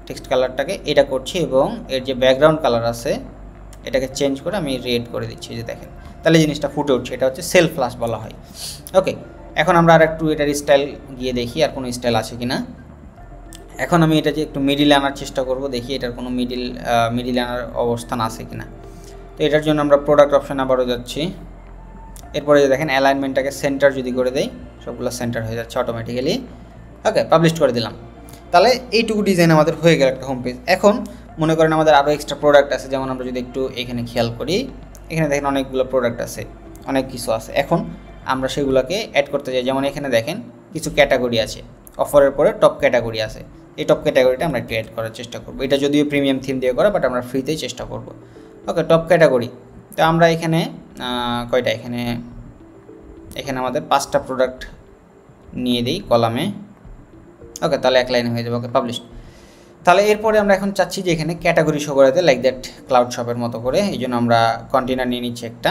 টেক্সট কালারটাকে এটা করছি এবং এর যে ব্যাকগ্রাউন্ড কালার আছে এটাকে চেঞ্জ করে আমি রেড করে দিচ্ছি। যে দেখেন তাহলে জিনিসটা ফুটে উঠছে, এটা হচ্ছে সেল ফ্লাশ বলা হয়। ওকে, এখন আমরা আর একটু এটার স্টাইল গিয়ে দেখি আর কোনো স্টাইল আছে কি না। এখন আমি এটা যে একটু মিডিলে আনার চেষ্টা করব, দেখি এটার কোনো মিডিলে আনার অবস্থান আছে কি না। তো এটার জন্য আমরা প্রোডাক্ট অপশান আবারও যাচ্ছি। এরপরে যে দেখেন অ্যালাইনমেন্টটাকে সেন্টার যদি করে দেই সবগুলো সেন্টার হয়ে যাচ্ছে অটোমেটিক্যালি। ওকে, পাবলিশ করে দিলাম। তাহলে এইটুকু ডিজাইন আমাদের হয়ে গেল একটা হোম পেজ। এখন মনে করেন আমাদের আরও এক্সট্রা প্রোডাক্ট আছে, যেমন আমরা যদি একটু এখানে খেয়াল করি, এখানে দেখেন অনেকগুলো প্রোডাক্ট আছে, অনেক কিছু আছে। এখন আমরা সেগুলোকে অ্যাড করতে চাই। যেমন এখানে দেখেন কিছু ক্যাটাগরি আছে, অফারের পরে টপ ক্যাটাগরি আছে। এই টপ ক্যাটাগরিটা আমরা একটু অ্যাড করার চেষ্টা করবো। এটা যদিও প্রিমিয়াম থিম দিয়ে করা, বাট আমরা ফ্রিতেই চেষ্টা করব। ওকে, টপ ক্যাটাগরি। তো আমরা এখানে কয়টা, এখানে আমাদের 5টা প্রোডাক্ট নিয়ে দিই কলামে। ওকে, তাহলে এক লাইনে হয়ে যাবে। ওকে, পাবলিশ। তাহলে এরপরে আমরা এখন চাচ্ছি যে এখানে ক্যাটাগরি শো করাতে, লাইক দ্যাট ক্লাউড শপের মতো করে। এই জন্য আমরা কন্টেনার নিয়ে নিচ্ছি একটা।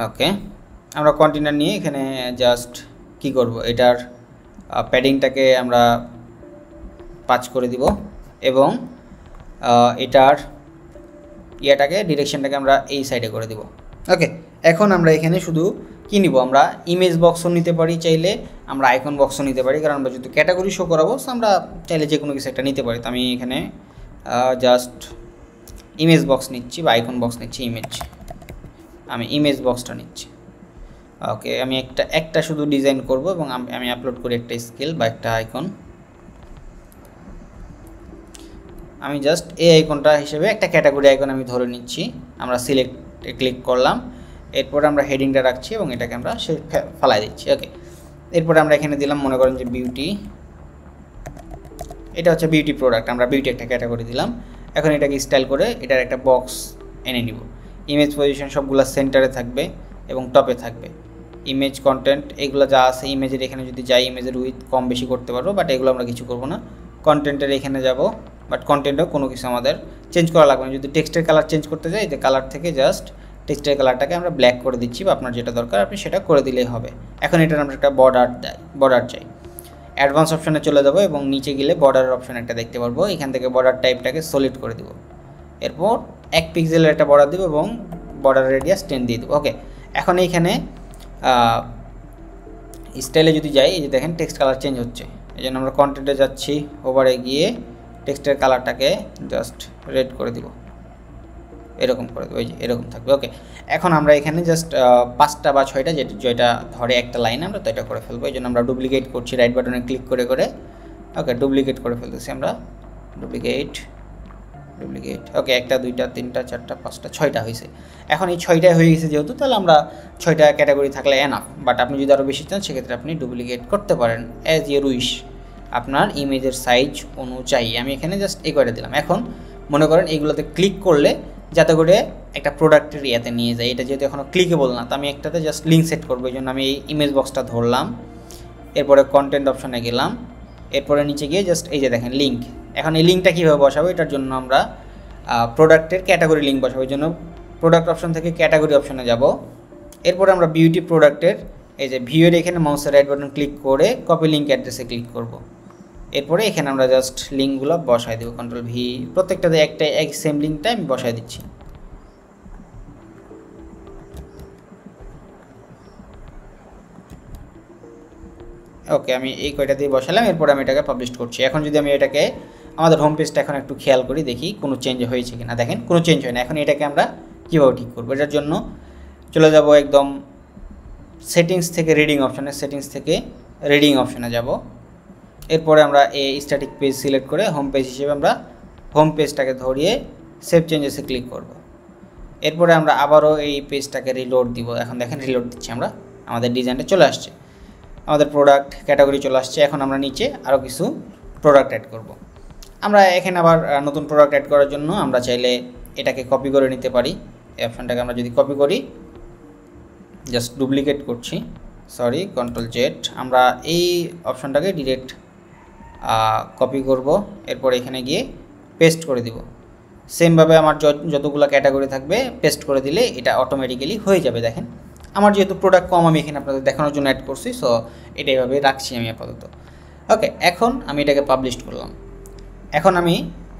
ওকে, আমরা কন্টেনার নিয়ে এখানে জাস্ট কি করব, এটার প্যাডিংটাকে আমরা 5 করে দিব এবং এটার ডিরেকশনটাকে আমরা এই সাইডে করে দিব। ওকে, এখন আমরা এখানে শুধু কী নিব, আমরা ইমেজ বক্সও নিতে পারি, চাইলে আমরা আইকন বক্সও নিতে পারি, কারণ আমরা যদি ক্যাটাগরি শো করাবো আমরা চাইলে যে কোনো কিছু একটা নিতে পারি। তো আমি এখানে জাস্ট ইমেজ বক্স নিচ্ছি বা আইকন বক্স নিচ্ছি, আমি ইমেজ বক্সটা নিচ্ছি। ওকে, আমি একটা শুধু ডিজাইন করব এবং আমি আপলোড করি একটা স্কেল বা একটা আইকন। আমি জাস্ট এই আইকনটা হিসেবে একটা ক্যাটাগরি আইকন আমি ধরে নিচ্ছি। আমরা সিলেক্টে ক্লিক করলাম, এরপরে আমরা হেডিংটা রাখছি এবং এটাকে আমরা ফেলাই দিচ্ছি। ওকে, এরপরে আমরা এখানে দিলাম মনে করেন যে বিউটি, এটা হচ্ছে বিউটি প্রোডাক্ট, আমরা বিউটি একটা ক্যাটাগরি দিলাম। এখন এটাকে স্টাইল করে এটার একটা বক্স এনে নিব। ইমেজ পজিশন সবগুলো সেন্টারে থাকবে এবং টপে থাকবে। ইমেজ কন্টেন্ট এগুলো যা আছে ইমেজের এখানে যদি যাই ইমেজের উইথ কম বেশি করতে পারবো, বাট এগুলো আমরা কিছু করব না। কন্টেন্টের এখানে যাব, বাট কন্টেন্টেও কোনো কিছু আমাদের চেঞ্জ করা লাগবে না। যদি টেক্সটের কালার চেঞ্জ করতে যাই, যে কালার থেকে জাস্ট টেক্সটের কালারটাকে আমরা ব্ল্যাক করে দিচ্ছি, বা আপনার যেটা দরকার আপনি সেটা করে দিলেই হবে। এখন এটার আমরা একটা বর্ডার চাই। অ্যাডভান্স অপশনে চলে যাব এবং নিচে গেলে বর্ডারের অপশন একটা দেখতে পারবো। এখান থেকে বর্ডার টাইপটাকে সলিড করে দেব, এরপর 1 পিক্সেলের একটা বর্ডার দেবো এবং বর্ডার রেডিয়াস 10 দিয়ে দেবো। ওকে, এখন এইখানে স্টাইলে যদি যাই, এই যে দেখেন টেক্সট কালার চেঞ্জ হচ্ছে। এই জন্য আমরা কন্টেন্টে যাচ্ছি, ওভারে গিয়ে টেক্সটের কালারটাকে জাস্ট রেড করে দিব, এরকম করে দেবো, এই যে এরকম থাকবে। ওকে, এখন আমরা এখানে জাস্ট 5টা বা 6টা যেটা ধরে একটা লাইন আমরা তো এটা করে ফেলবো। এই জন্য আমরা ডুপ্লিকেট করছি, রাইট বাটনে ক্লিক করে। ওকে, ডুপ্লিকেট করে ফেলতেছি আমরা, ডুপ্লিকেট। ওকে, 1টা 2টা 3টা 4টা 5টা 6টা হয়েছে। এখন এই 6টাই হয়ে গেছে যেহেতু, তাহলে আমরা 6টা ক্যাটাগরি থাকলে এনাফ। বাট আপনি যদি আরও বেশি চান সেক্ষেত্রে আপনি ডুপ্লিকেট করতে পারেন, অ্যাজ ইউর উইশ, আপনার ইমেজের সাইজ অনুযায়ী। আমি এখানে জাস্ট এই করে দিলাম। এখন মনে করেন এইগুলোতে ক্লিক করলে যাতে করে একটা প্রোডাক্টের ইয়াতে নিয়ে যায়, এটা যেহেতু এখনও ক্লিকেবল না, তো আমি একটাতে জাস্ট লিঙ্ক সেট করবো। এই জন্য আমি এই ইমেজ বক্সটা ধরলাম, এরপরে কন্টেন্ট অপশনে গেলাম, এরপরে নিচে গিয়ে জাস্ট এই যে দেখেন লিঙ্ক। এখন এই লিঙ্কটা কীভাবে বসাবো, এটার জন্য আমরা প্রোডাক্টের ক্যাটাগরি লিঙ্ক বসাবো। এই জন্য প্রোডাক্ট অপশন থেকে ক্যাটাগরি অপশনে যাব, এরপরে আমরা বিউটি প্রোডাক্টের এই যে ভিউয়ের এখানে মাউসের রাইট বাটন ক্লিক করে কপি লিঙ্ক অ্যাড্রেসে ক্লিক করব। এরপরে এখানে আমরা জাস্ট লিঙ্কগুলো বসাই দেবো, কন্ট্রোল ভি, প্রত্যেকটাতে একটা সেম লিঙ্কটা আমি বসাই দিচ্ছি। ওকে, আমি এই কয়টা দিয়ে বসালাম, এরপরে আমি এটাকে পাবলিশ করছি। এখন যদি আমি এটাকে আমাদের হোম পেজটা এখন একটু খেয়াল করি, দেখি কোনো চেঞ্জ হয়েছে কিনা। দেখেন কোনো চেঞ্জ হয় না। এখন এটাকে আমরা কীভাবে ঠিক করবো, এটার জন্য চলে যাব একদম সেটিংস থেকে রিডিং অপশনে যাব। এরপরে আমরা এই স্ট্যাটিক পেজ সিলেক্ট করে হোম পেজ হিসেবে আমরা হোম পেজটাকে ধরিয়ে সেভ চেঞ্জেসে ক্লিক করব। এরপরে আমরা আবারও এই পেজটাকে রিলোড দিব। এখন দেখেন রিলোড দিচ্ছি আমরা, আমাদের ডিজাইনটা চলে আসছে, আমাদের প্রোডাক্ট ক্যাটাগরি চলে আসছে। এখন আমরা নিচে আরও কিছু প্রোডাক্ট অ্যাড করব। আমরা এখানে আবার নতুন প্রোডাক্ট অ্যাড করার জন্য আমরা চাইলে এটাকে কপি করে নিতে পারি। এই অপশানটাকে আমরা যদি কপি করি, জাস্ট ডুপ্লিকেট করছি, সরি কন্ট্রোল জেড, আমরা এই অপশানটাকে ডিরেক্ট কপি করব। এরপর এখানে গিয়ে পেস্ট করে দিব। সেমভাবে আমার যতগুলো ক্যাটাগরি থাকবে পেস্ট করে দিলে এটা অটোমেটিক্যালি হয়ে যাবে। দেখেন আমার যেহেতু প্রোডাক্ট কম, আমি এখানে আপনাদের দেখানোর জন্য অ্যাড করছি, সো এটা এইভাবে রাখছি আমি আপাতত। ওকে, এখন আমি এটাকে পাবলিশ করলাম। এখন আমি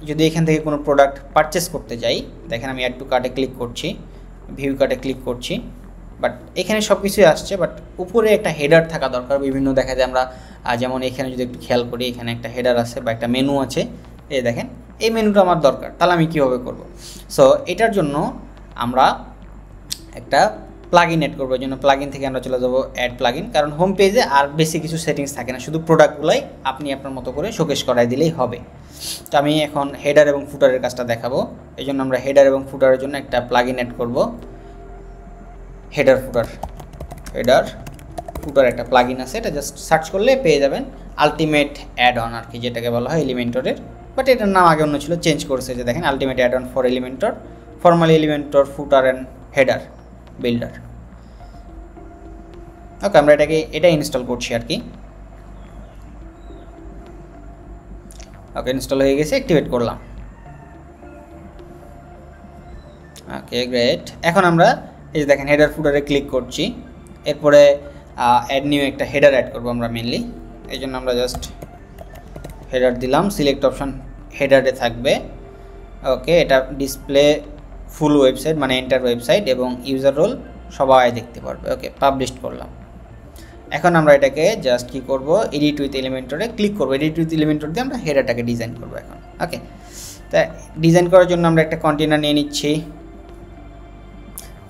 যদি এখান থেকে কোনো প্রোডাক্ট পারচেস করতে যাই, দেখেন আমি অ্যাড টু কার্টে ক্লিক করছি, ভিউ কার্টে ক্লিক করছি, বাট এখানে সব কিছুই আসছে, বাট উপরে একটা হেডার থাকা দরকার। বিভিন্ন দেখা যায় আমরা যেমন এখানে যদি একটু খেয়াল করি, এখানে একটা হেডার আছে বা একটা মেনু আছে, এই দেখেন এই মেনুটা আমার দরকার। তাহলে আমি কীভাবে করব? সো এটার জন্য আমরা একটা প্লাগইন অ্যাড করবো। এই জন্য প্লাগইন থেকে আমরা চলে যাবো অ্যাড প্লাগইন, কারণ হোম পেজে আর বেশি কিছু সেটিংস থাকে না, শুধু প্রোডাক্টগুলোই আপনি আপনার মতো করে শোকেস করাই দিলেই হবে। তো আমি এখন হেডার এবং ফুটারের কাজটা দেখাবো। এই জন্য আমরা হেডার এবং ফুটারের জন্য একটা প্লাগইন অ্যাড করব। হেডার ফুটার একটা প্লাগইন আছে, এটা জাস্ট সার্চ করলে পেয়ে যাবেন। আলটিমেট অ্যাড অন আর কি, যেটাকে বলা হয় এলিমেন্টরের, বাট এটার নাম আগে অন্য ছিল, চেঞ্জ করেছে। যে দেখেন ultimate add on for Elementor, formally Elementor footer and header builder. Okay, আমরা এটা ইনস্টল করছি আর কি। ওকে, ইনস্টল হয়ে গেছে, অ্যাক্টিভেট করলাম। Okay great. এখন আমরা এই যে দেখেন হেডার ফুটারে ক্লিক করছি, এরপরে অ্যাড নিউ একটা হেডার অ্যাড করবো আমরা মেনলি। এই জন্য আমরা জাস্ট হেডার দিলাম, সিলেক্ট অপশন হেডারে থাকবে। ওকে, এটা ডিসপ্লে ফুল ওয়েবসাইট মানে এন্টার ওয়েবসাইট এবং ইউজার রোল সবাই দেখতে পারবে। ওকে, পাবলিশ করলাম। এখন আমরা এটাকে জাস্ট কি করব, এডিট উইথ এলিমেন্টরে ক্লিক করব। এডিট উইথ এলিমেন্টর দিয়ে আমরা হেডারটাকে ডিজাইন করব এখন। ওকে, তা ডিজাইন করার জন্য আমরা একটা কন্টেনার নিয়ে নিচ্ছি।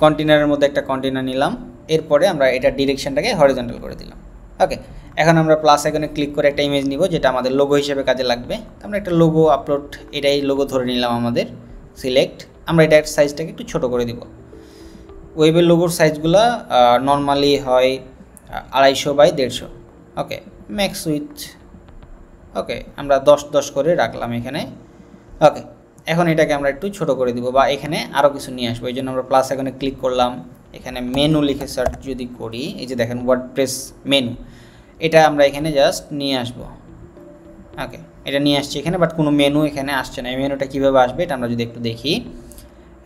কন্টেনারের মধ্যে একটা কন্টেনার নিলাম, এরপরে আমরা এটা ডিরেকশনটাকে হরিজন্টাল করে দিলাম। ওকে, এখন আমরা প্লাস আইকনে ক্লিক করে একটা ইমেজ নিব যেটা আমাদের লোগো হিসেবে কাজে লাগবে। আমরা একটা লোগো আপলোড, এটাই লোগো ধরে নিলাম আমাদের, সিলেক্ট। আমরা এটার সাইজটাকে একটু ছোট করে দিব। ওয়েবের লোগোর সাইজগুলো নর্মালি হয় 250 বাই 150। ওকে, ম্যাক্স উইথ, ওকে আমরা 10 করে রাখলাম এখানে। ওকে, এখন এটাকে আমরা একটু ছোট করে দিব বা এখানে আরও কিছু নিয়ে আসবো। এই জন্য আমরা প্লাস এখানে ক্লিক করলাম, এখানে মেনু লিখে সার্চ যদি করি, এই যে দেখেন ওয়ার্ডপ্রেস মেনু, এটা আমরা এখানে জাস্ট নিয়ে আসবো। ওকে, এটা নিয়ে আসছি এখানে, বাট কোনো মেনু এখানে আসছে না। এই মেনুটা কীভাবে আসবে এটা আমরা যদি একটু দেখি।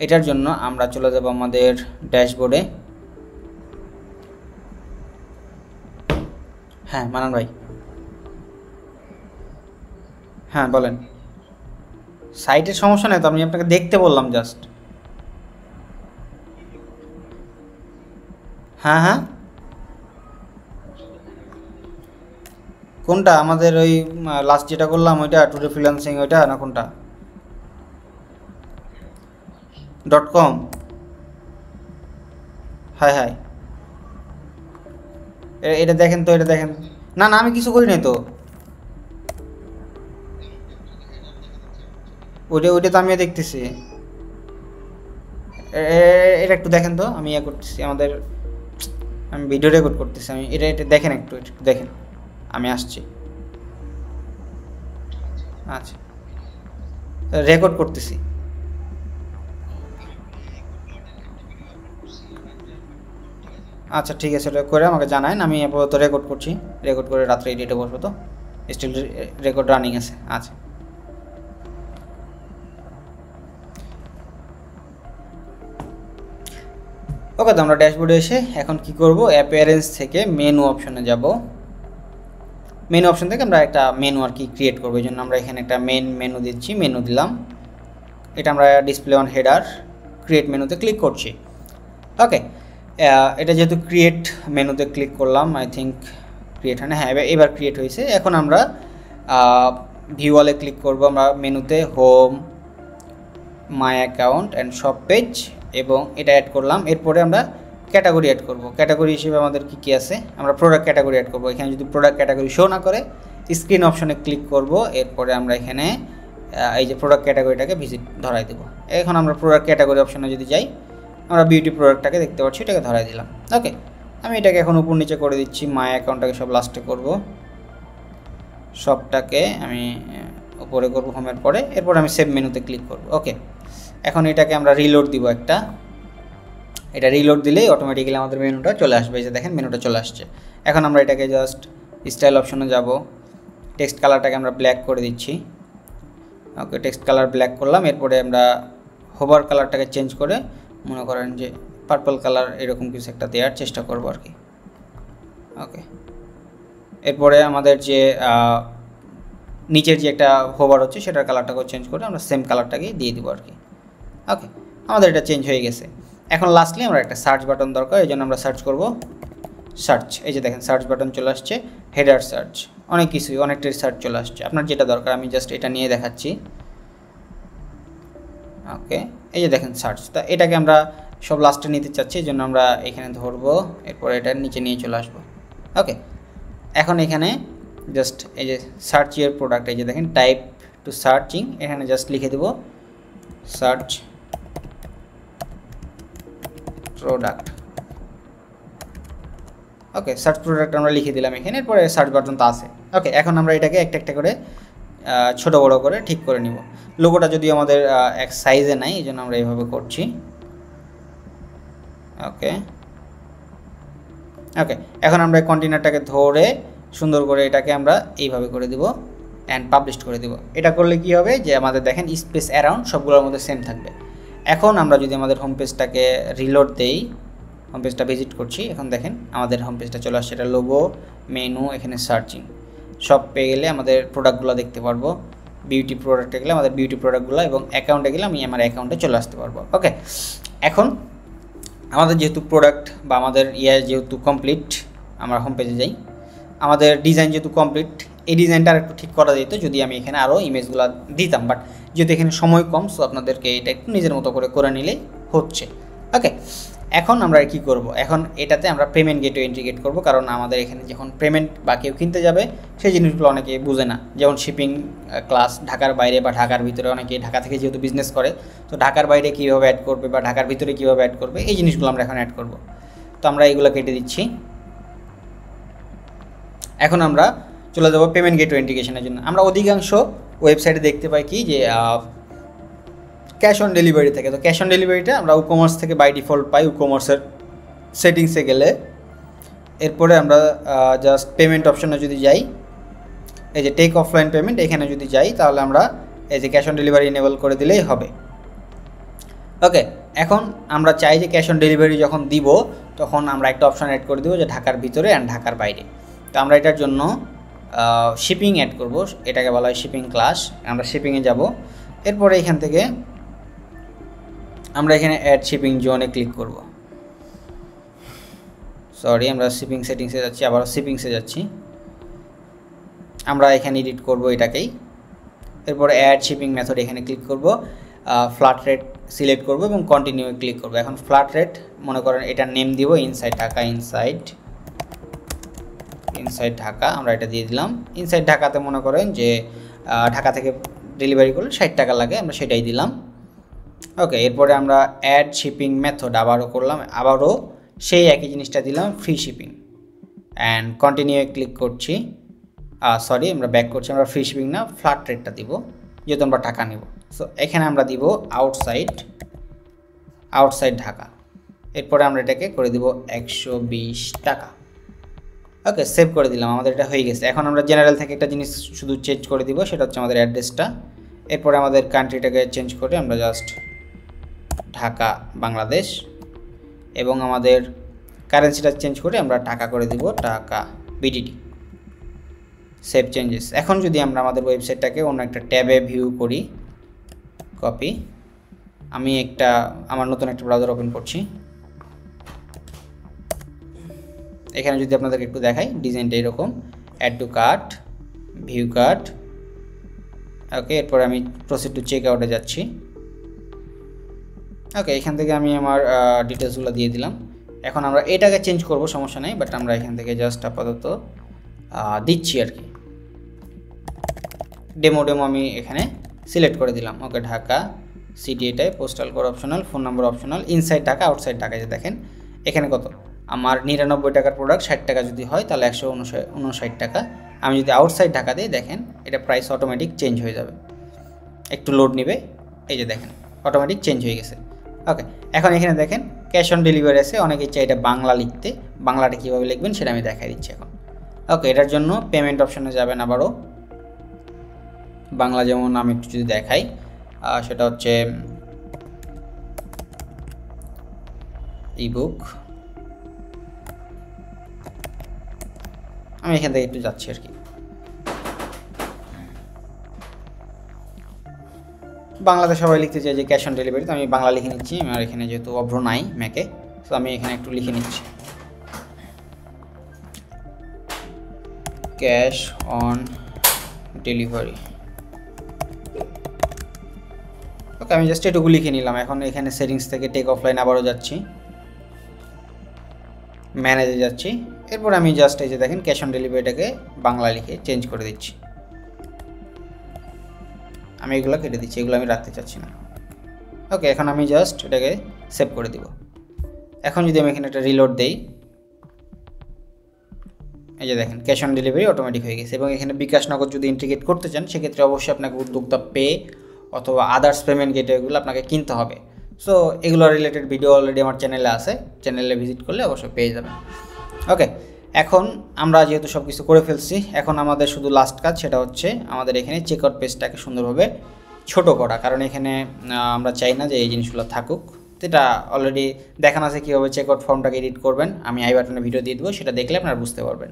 এটার জন্য আমরা চলে যাব আমাদের ড্যাশবোর্ডে। হ্যাঁ মানান ভাই, হ্যাঁ বলেন। সাইটের সমস্যা নেই তো, আমি আপনাকে দেখতে বললাম জাস্ট। হ্যাঁ হ্যাঁ, কোনটা আমাদের ওই লাস্ট যেটা করলাম ওইটা, টুডে ফ্রিল্যান্সিং ওইটা না কোনটা? .com। হ্যাঁ হ্যাঁ, এটা দেখেন তো, এটা দেখেন। না না, আমি কিছু করি নাই তো, ওইটা তো আমিও দেখতেছি। এটা একটু দেখেন তো, আমি ইয়ে করতেছি, আমি ভিডিও রেকর্ড করতেছি। আমি এটা দেখেন, একটু দেখেন, আমি আসছি। আচ্ছা, রেকর্ড করতেছি। আচ্ছা ঠিক আছে, এটা করে আমাকে জানায়েন। আমি আপাতত রেকর্ড করছি, রেকর্ড করে রাত্রে এডিটে বসবো, তো স্টিল রেকর্ড রানিং আছে। আচ্ছা, ওকে, তো আমরা ড্যাশবোর্ডে এসে এখন কি করব, অ্যাপিয়ারেন্স থেকে মেনু অপশনে যাব। মেনু অপশন থেকে আমরা একটা মেনু আর কি ক্রিয়েট করবো। এই জন্য আমরা এখানে একটা মেনু দিচ্ছি, মেনু দিলাম। এটা আমরা ডিসপ্লে অন হেডার ক্রিয়েট মেনুতে ক্লিক করছি। ওকে, এটা যেহেতু ক্রিয়েট মেনুতে ক্লিক করলাম, আই থিঙ্ক ক্রিয়েট হয় না, হ্যাঁ এবার ক্রিয়েট হয়েছে। এখন আমরা ভিউ অলে ক্লিক করব। আমরা মেনুতে হোম, মাই অ্যাকাউন্ট অ্যান্ড সব পেজ, এবং এটা অ্যাড করলাম। এরপরে আমরা ক্যাটাগরি অ্যাড করব। ক্যাটাগরি হিসেবে আমাদের কী আছে, আমরা প্রোডাক্ট ক্যাটাগরি অ্যাড করব। এখানে যদি প্রোডাক্ট ক্যাটাগরি শো না করে, স্ক্রিন অপশনে ক্লিক করব। এরপরে আমরা এখানে এই যে প্রোডাক্ট ক্যাটাগরিটাকে ভিজিট ধরাই দেবো। এখন আমরা প্রোডাক্ট ক্যাটাগরি অপশনে যদি যাই, আমরা বিউটি প্রোডাক্টটাকে দেখতে পাচ্ছি, এটাকে ধরাই দিলাম। ওকে, আমি এটাকে এখন উপর নিচে করে দিচ্ছি। মাই অ্যাকাউন্টটাকে সব লাস্টে করব, সবটাকে আমি উপরে করব হোমের পরে। এরপর আমি সেভ মেনুতে ক্লিক করব। ওকে, এখন এটাকে আমরা রিলোড দিব একটা। এটা রিলোড দিলেই অটোমেটিক্যালি আমাদের মেনুটা চলে আসবে। এই যে দেখেন মেনুটা চলে আসছে। এখন আমরা এটাকে জাস্ট স্টাইল অপশনে যাব, টেক্সট কালারটাকে আমরা ব্ল্যাক করে দিচ্ছি। ওকে, টেক্সট কালার ব্ল্যাক করলাম। এরপরে আমরা হোভার কালারটাকে চেঞ্জ করে মনে করেন যে পার্পল কালার এরকম কিছু একটা দেওয়ার চেষ্টা করব আর কি। ওকে, এরপরে আমাদের যে নিচের যে একটা হোভার হচ্ছে সেটার কালারটাকেও চেঞ্জ করে আমরা সেম কালারটাকেই দিয়ে দিব আর কি। ওকে, আমাদের এটা চেঞ্জ হয়ে গেছে। এখন লাস্টলি আমরা একটা সার্চ বাটন দরকার, এই জন্য আমরা সার্চ করব সার্চ। এই যে দেখেন সার্চ বাটন চলে আসছে, হেডার সার্চ, অনেক কিছুই, অনেকটাই সার্চ চলে আসছে। আপনার যেটা দরকার আমি জাস্ট এটা নিয়ে দেখাচ্ছি। ওকে, এই যে দেখেন সার্চ, তা এটাকে আমরা সব লাস্টে নিতে চাচ্ছি, এই জন্য আমরা এখানে ধরবো, এরপর এটা নিচে নিয়ে চলে আসবো। ওকে, এখন এখানে জাস্ট এই যে সার্চ ইউর প্রোডাক্ট, এই যে দেখেন টাইপ টু সার্চিং, এখানে জাস্ট লিখে দেবো সার্চ প্রোডাক্ট। ওকে, সার্চ প্রোডাক্ট আমরা লিখে দিলাম এখানে, এরপরে সার্চ বাটন তো আছে। ওকে, এখন আমরা এটাকে একটা একটা করে ছোট বড় করে ঠিক করে নিব। লোগোটা যদি আমাদের এক সাইজে নাই, এই জন্য আমরা এইভাবে করছি। ওকে ওকে, এখন আমরা কন্টেনারটাকে ধরে সুন্দর করে এটাকে আমরা এইভাবে করে দিব অ্যান্ড পাবলিশ করে দিব। এটা করলে কি হবে যে আমাদের দেখেন স্পেস অ্যারাউন্ড সবগুলোর মধ্যে সেম থাকবে। এখন আমরা যদি আমাদের হোম পেজটাকে রিলোড দেই, হোম পেজটা ভিজিট করছি, এখন দেখেন আমাদের হোম পেজটা চলে আসছে। এটা লোগো, মেনু, এখানে সার্চিং সব পেয়ে গেলে আমাদের প্রোডাক্টগুলো দেখতে পারবো। বিউটি প্রোডাক্টে গেলে আমাদের বিউটি প্রোডাক্টগুলো, এবং অ্যাকাউন্টে গেলে আমি আমার অ্যাকাউন্টে চলে আসতে পারবো। ওকে, এখন আমাদের যেহেতু প্রোডাক্ট বা আমাদের যেহেতু কমপ্লিট, আমরা হোম পেজে যাই, আমাদের ডিজাইন যেহেতু কমপ্লিট, এই ডিজাইনটা আর একটু ঠিক করা যেত যদি আমি এখানে আরও ইমেজগুলো দিতাম, বাট যেহেতু এখানে সময় কম, সো আপনাদেরকে এটা একটু নিজের মতো করে নিলেই হচ্ছে। ওকে, এখন আমরা কি করব, এখন এটাতে আমরা পেমেন্ট গেটওয়ে ইন্টিগ্রেট করব, কারণ আমাদের এখানে যখন পেমেন্ট বা কেউ কিনতে যাবে সেই জিনিসগুলো অনেকে বুঝে না, যেমন শিপিং ক্লাস ঢাকার বাইরে বা ঢাকার ভিতরে, অনেকে ঢাকা থেকে যেহেতু বিজনেস করে, তো ঢাকার বাইরে কীভাবে অ্যাড করবে বা ঢাকার ভিতরে কীভাবে অ্যাড করবে, এই জিনিসগুলো আমরা এখন অ্যাড করব। তো আমরা এইগুলো কেটে দিচ্ছি। এখন আমরা চলে যাব পেমেন্ট গেটওয়ে ইন্টিগ্রেশনের জন্য। আমরা অধিকাংশ ওয়েবসাইটে দেখতে পাই কি যে ক্যাশ অন ডেলিভারি থাকে, তো ক্যাশ অন ডেলিভারিটা আমরা উকমার্স থেকে বাই ডিফল্ট পাই। উকমার্সের সেটিংসে গেলে এরপরে আমরা জাস্ট পেমেন্ট অপশনে যদি যাই, এই যে টেক অফলাইন পেমেন্ট, এখানে যদি যাই তাহলে আমরা এই যে ক্যাশ অন ডেলিভারি এনেবল করে দিলেই হবে। ওকে, এখন আমরা চাই যে ক্যাশ অন ডেলিভারি যখন দিব তখন আমরা একটা অপশন অ্যাড করে দেবো যে ঢাকার ভিতরে অ্যান্ড ঢাকার বাইরে। তো আমরা এটার জন্য শিপিং অ্যাড করব, এটাকে বলা হয় শিপিং ক্লাস। আমরা শিপিংয়ে যাব, এরপরে এখান থেকে আমরা এখানে অ্যাড শিপিং জোনে ক্লিক করব। সরি, আমরা শিপিং সেটিংসে যাচ্ছি, আবার শিপিংসে যাচ্ছি, আমরা এখানে এডিট করব এটাকেই। এরপরে অ্যাড শিপিং মেথড এখানে ক্লিক করব, ফ্ল্যাট রেট সিলেক্ট করব এবং কন্টিনিউ ক্লিক করব। এখন ফ্ল্যাট রেট মনে করেন এটার নেম দিব ইনসাইড ঢাকা, ইনসাইড ঢাকা আমরা এটা দিয়ে দিলাম। ইনসাইড ঢাকাতে মনে করেন যে ঢাকা থেকে ডেলিভারি করলে 60 টাকা লাগে, আমরা সেটাই দিলাম। ওকে, এরপরে আমরা অ্যাড শিপিং মেথড আবারও করলাম, আবারও সেই একই জিনিসটা দিলাম, free shipping, and continue click করছি। সরি, আমরা ব্যাক করছি, আমরা ফ্রি শিপিং না ফ্ল্যাট রেটটা দিব যেহেতু আমরা টাকা নেব। সো এখানে আমরা দিব আউটসাইড ঢাকা। এরপরে আমরা এটাকে করে দিব 120 টাকা। ওকে, সেভ করে দিলাম, আমাদের এটা হয়ে গেছে। এখন আমরা জেনারেল থেকে একটা জিনিস শুধু চেঞ্জ করে দিব, সেটা হচ্ছে আমাদের অ্যাড্রেসটা। এরপরে আমাদের কান্ট্রিটাকে চেঞ্জ করে আমরা জাস্ট ঢাকা বাংলাদেশ, এবং আমাদের কারেন্সিটা চেঞ্জ করে আমরা টাকা করে দিব টাকা বিডিটি। Save changes. এখন যদি আমরা আমাদের ওয়েবসাইটটাকে অন্য একটা ট্যাবে ভিউ করি, কপি, আমি আমার নতুন একটা ব্রাউজার ওপেন করছি। এখানে যদি আপনাদেরকে একটু দেখাই, ডিজাইনটা এরকম, add to cart, view cart. Okay, এরপর আমি প্রসিড টু চেক আউটে যাচ্ছি। ওকে, এখান থেকে আমি আমার ডিটেলসগুলো দিয়ে দিলাম। এখন আমরা এটাকে চেঞ্জ করব, সমস্যা নেই, বাট আমরা এখান থেকে জাস্ট আপাতত দিচ্ছি আর কি। ডেমো আমি এখানে সিলেক্ট করে দিলাম। ওকে, ঢাকা, সিটি এটাই, postal code optional, phone number optional, inside Dhaka, outside Dhaka. যে দেখেন এখানে কত, আমার 99 টাকার প্রোডাক্ট 60 টাকা যদি হয় তাহলে 159 টাকা। আমি যদি আউটসাইড ঢাকা দিই, দেখেন এটা প্রাইস অটোমেটিক চেঞ্জ হয়ে যাবে, একটু লোড নেবে। এই যে দেখেন অটোমেটিক চেঞ্জ হয়ে গেছে। ওকে, এখন এখানে দেখেন ক্যাশ অন ডেলিভারি আছে, অনেকে চাই এটা বাংলা লিখতে, বাংলাটা কীভাবে লিখবেন সেটা আমি দেখাই দিচ্ছি এখন। ওকে, এটার জন্য পেমেন্ট অপশনে যাবেন আবারও, বাংলা যেমন আমি একটু যদি দেখাই, সেটা হচ্ছে ইবুক। আমি এখান থেকে একটু যাচ্ছি আর কি। বাংলাতে সবাই লিখতে চাই যে ক্যাশ অন ডেলিভারি, তো আমি বাংলা লিখে নিচ্ছি। আমার এখানে যেহেতু অভ্র নাই ম্যাকে, তো আমি এখানে একটু লিখে নিচ্ছি ক্যাশ অন ডেলিভারি। ওকে, আমি জাস্ট এটুকু লিখে নিলাম। এখন এখানে সেটিংস থেকে টেক অফলাইন আবারও যাচ্ছি, ম্যানেজে যাচ্ছি। এরপর আমি জাস্ট এই যে দেখেন ক্যাশ অন ডেলিভারিটাকে বাংলা লিখে চেঞ্জ করে দিচ্ছি। আমি এগুলো কেটে দিচ্ছি, এগুলো আমি রাখতে চাচ্ছি না। ওকে, এখন আমি জাস্ট এটাকে সেভ করে দিব। এখন যদি আমি এখানে একটা রিলোড দেই, এই যে দেখেন ক্যাশ অন ডেলিভারি অটোমেটিক হয়ে গেছে। এবং এখানে বিকাশ নগদ যদি ইন্টিগ্রেট করতে চান সেক্ষেত্রে অবশ্যই আপনাকে উদ্যোক্তা পে অথবা আদার্স পেমেন্ট গেটওয়েগুলো আপনাকে কিনতে হবে। সো এগুলো রিলেটেড ভিডিও অলরেডি আমার চ্যানেলে আছে, চ্যানেলে ভিজিট করলে অবশ্যই পেয়ে যাবেন। ওকে, এখন আমরা যেহেতু সব কিছু করে ফেলছি, এখন আমাদের শুধু লাস্ট কাজ, সেটা হচ্ছে আমাদের এখানে চেকআউট পেজটাকে সুন্দরভাবে ছোট করা, কারণ এখানে আমরা চাই না যে এই জিনিসগুলো থাকুক। এটা অলরেডি দেখানো আছে কীভাবে চেকআউট ফর্মটাকে এডিট করবেন, আমি আই বাটনে ভিডিও দিয়ে দেবো, সেটা দেখলে আপনারা বুঝতে পারবেন।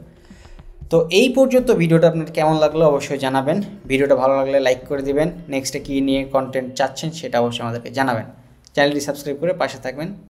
তো এই পর্যন্ত ভিডিওটা আপনার কেমন লাগলো অবশ্যই জানাবেন। ভিডিওটা ভালো লাগলে লাইক করে দিবেন। নেক্সটে কী নিয়ে কন্টেন্ট চাচ্ছেন সেটা অবশ্যই আমাদেরকে জানাবেন। চ্যানেলটি সাবস্ক্রাইব করে পাশে থাকবেন।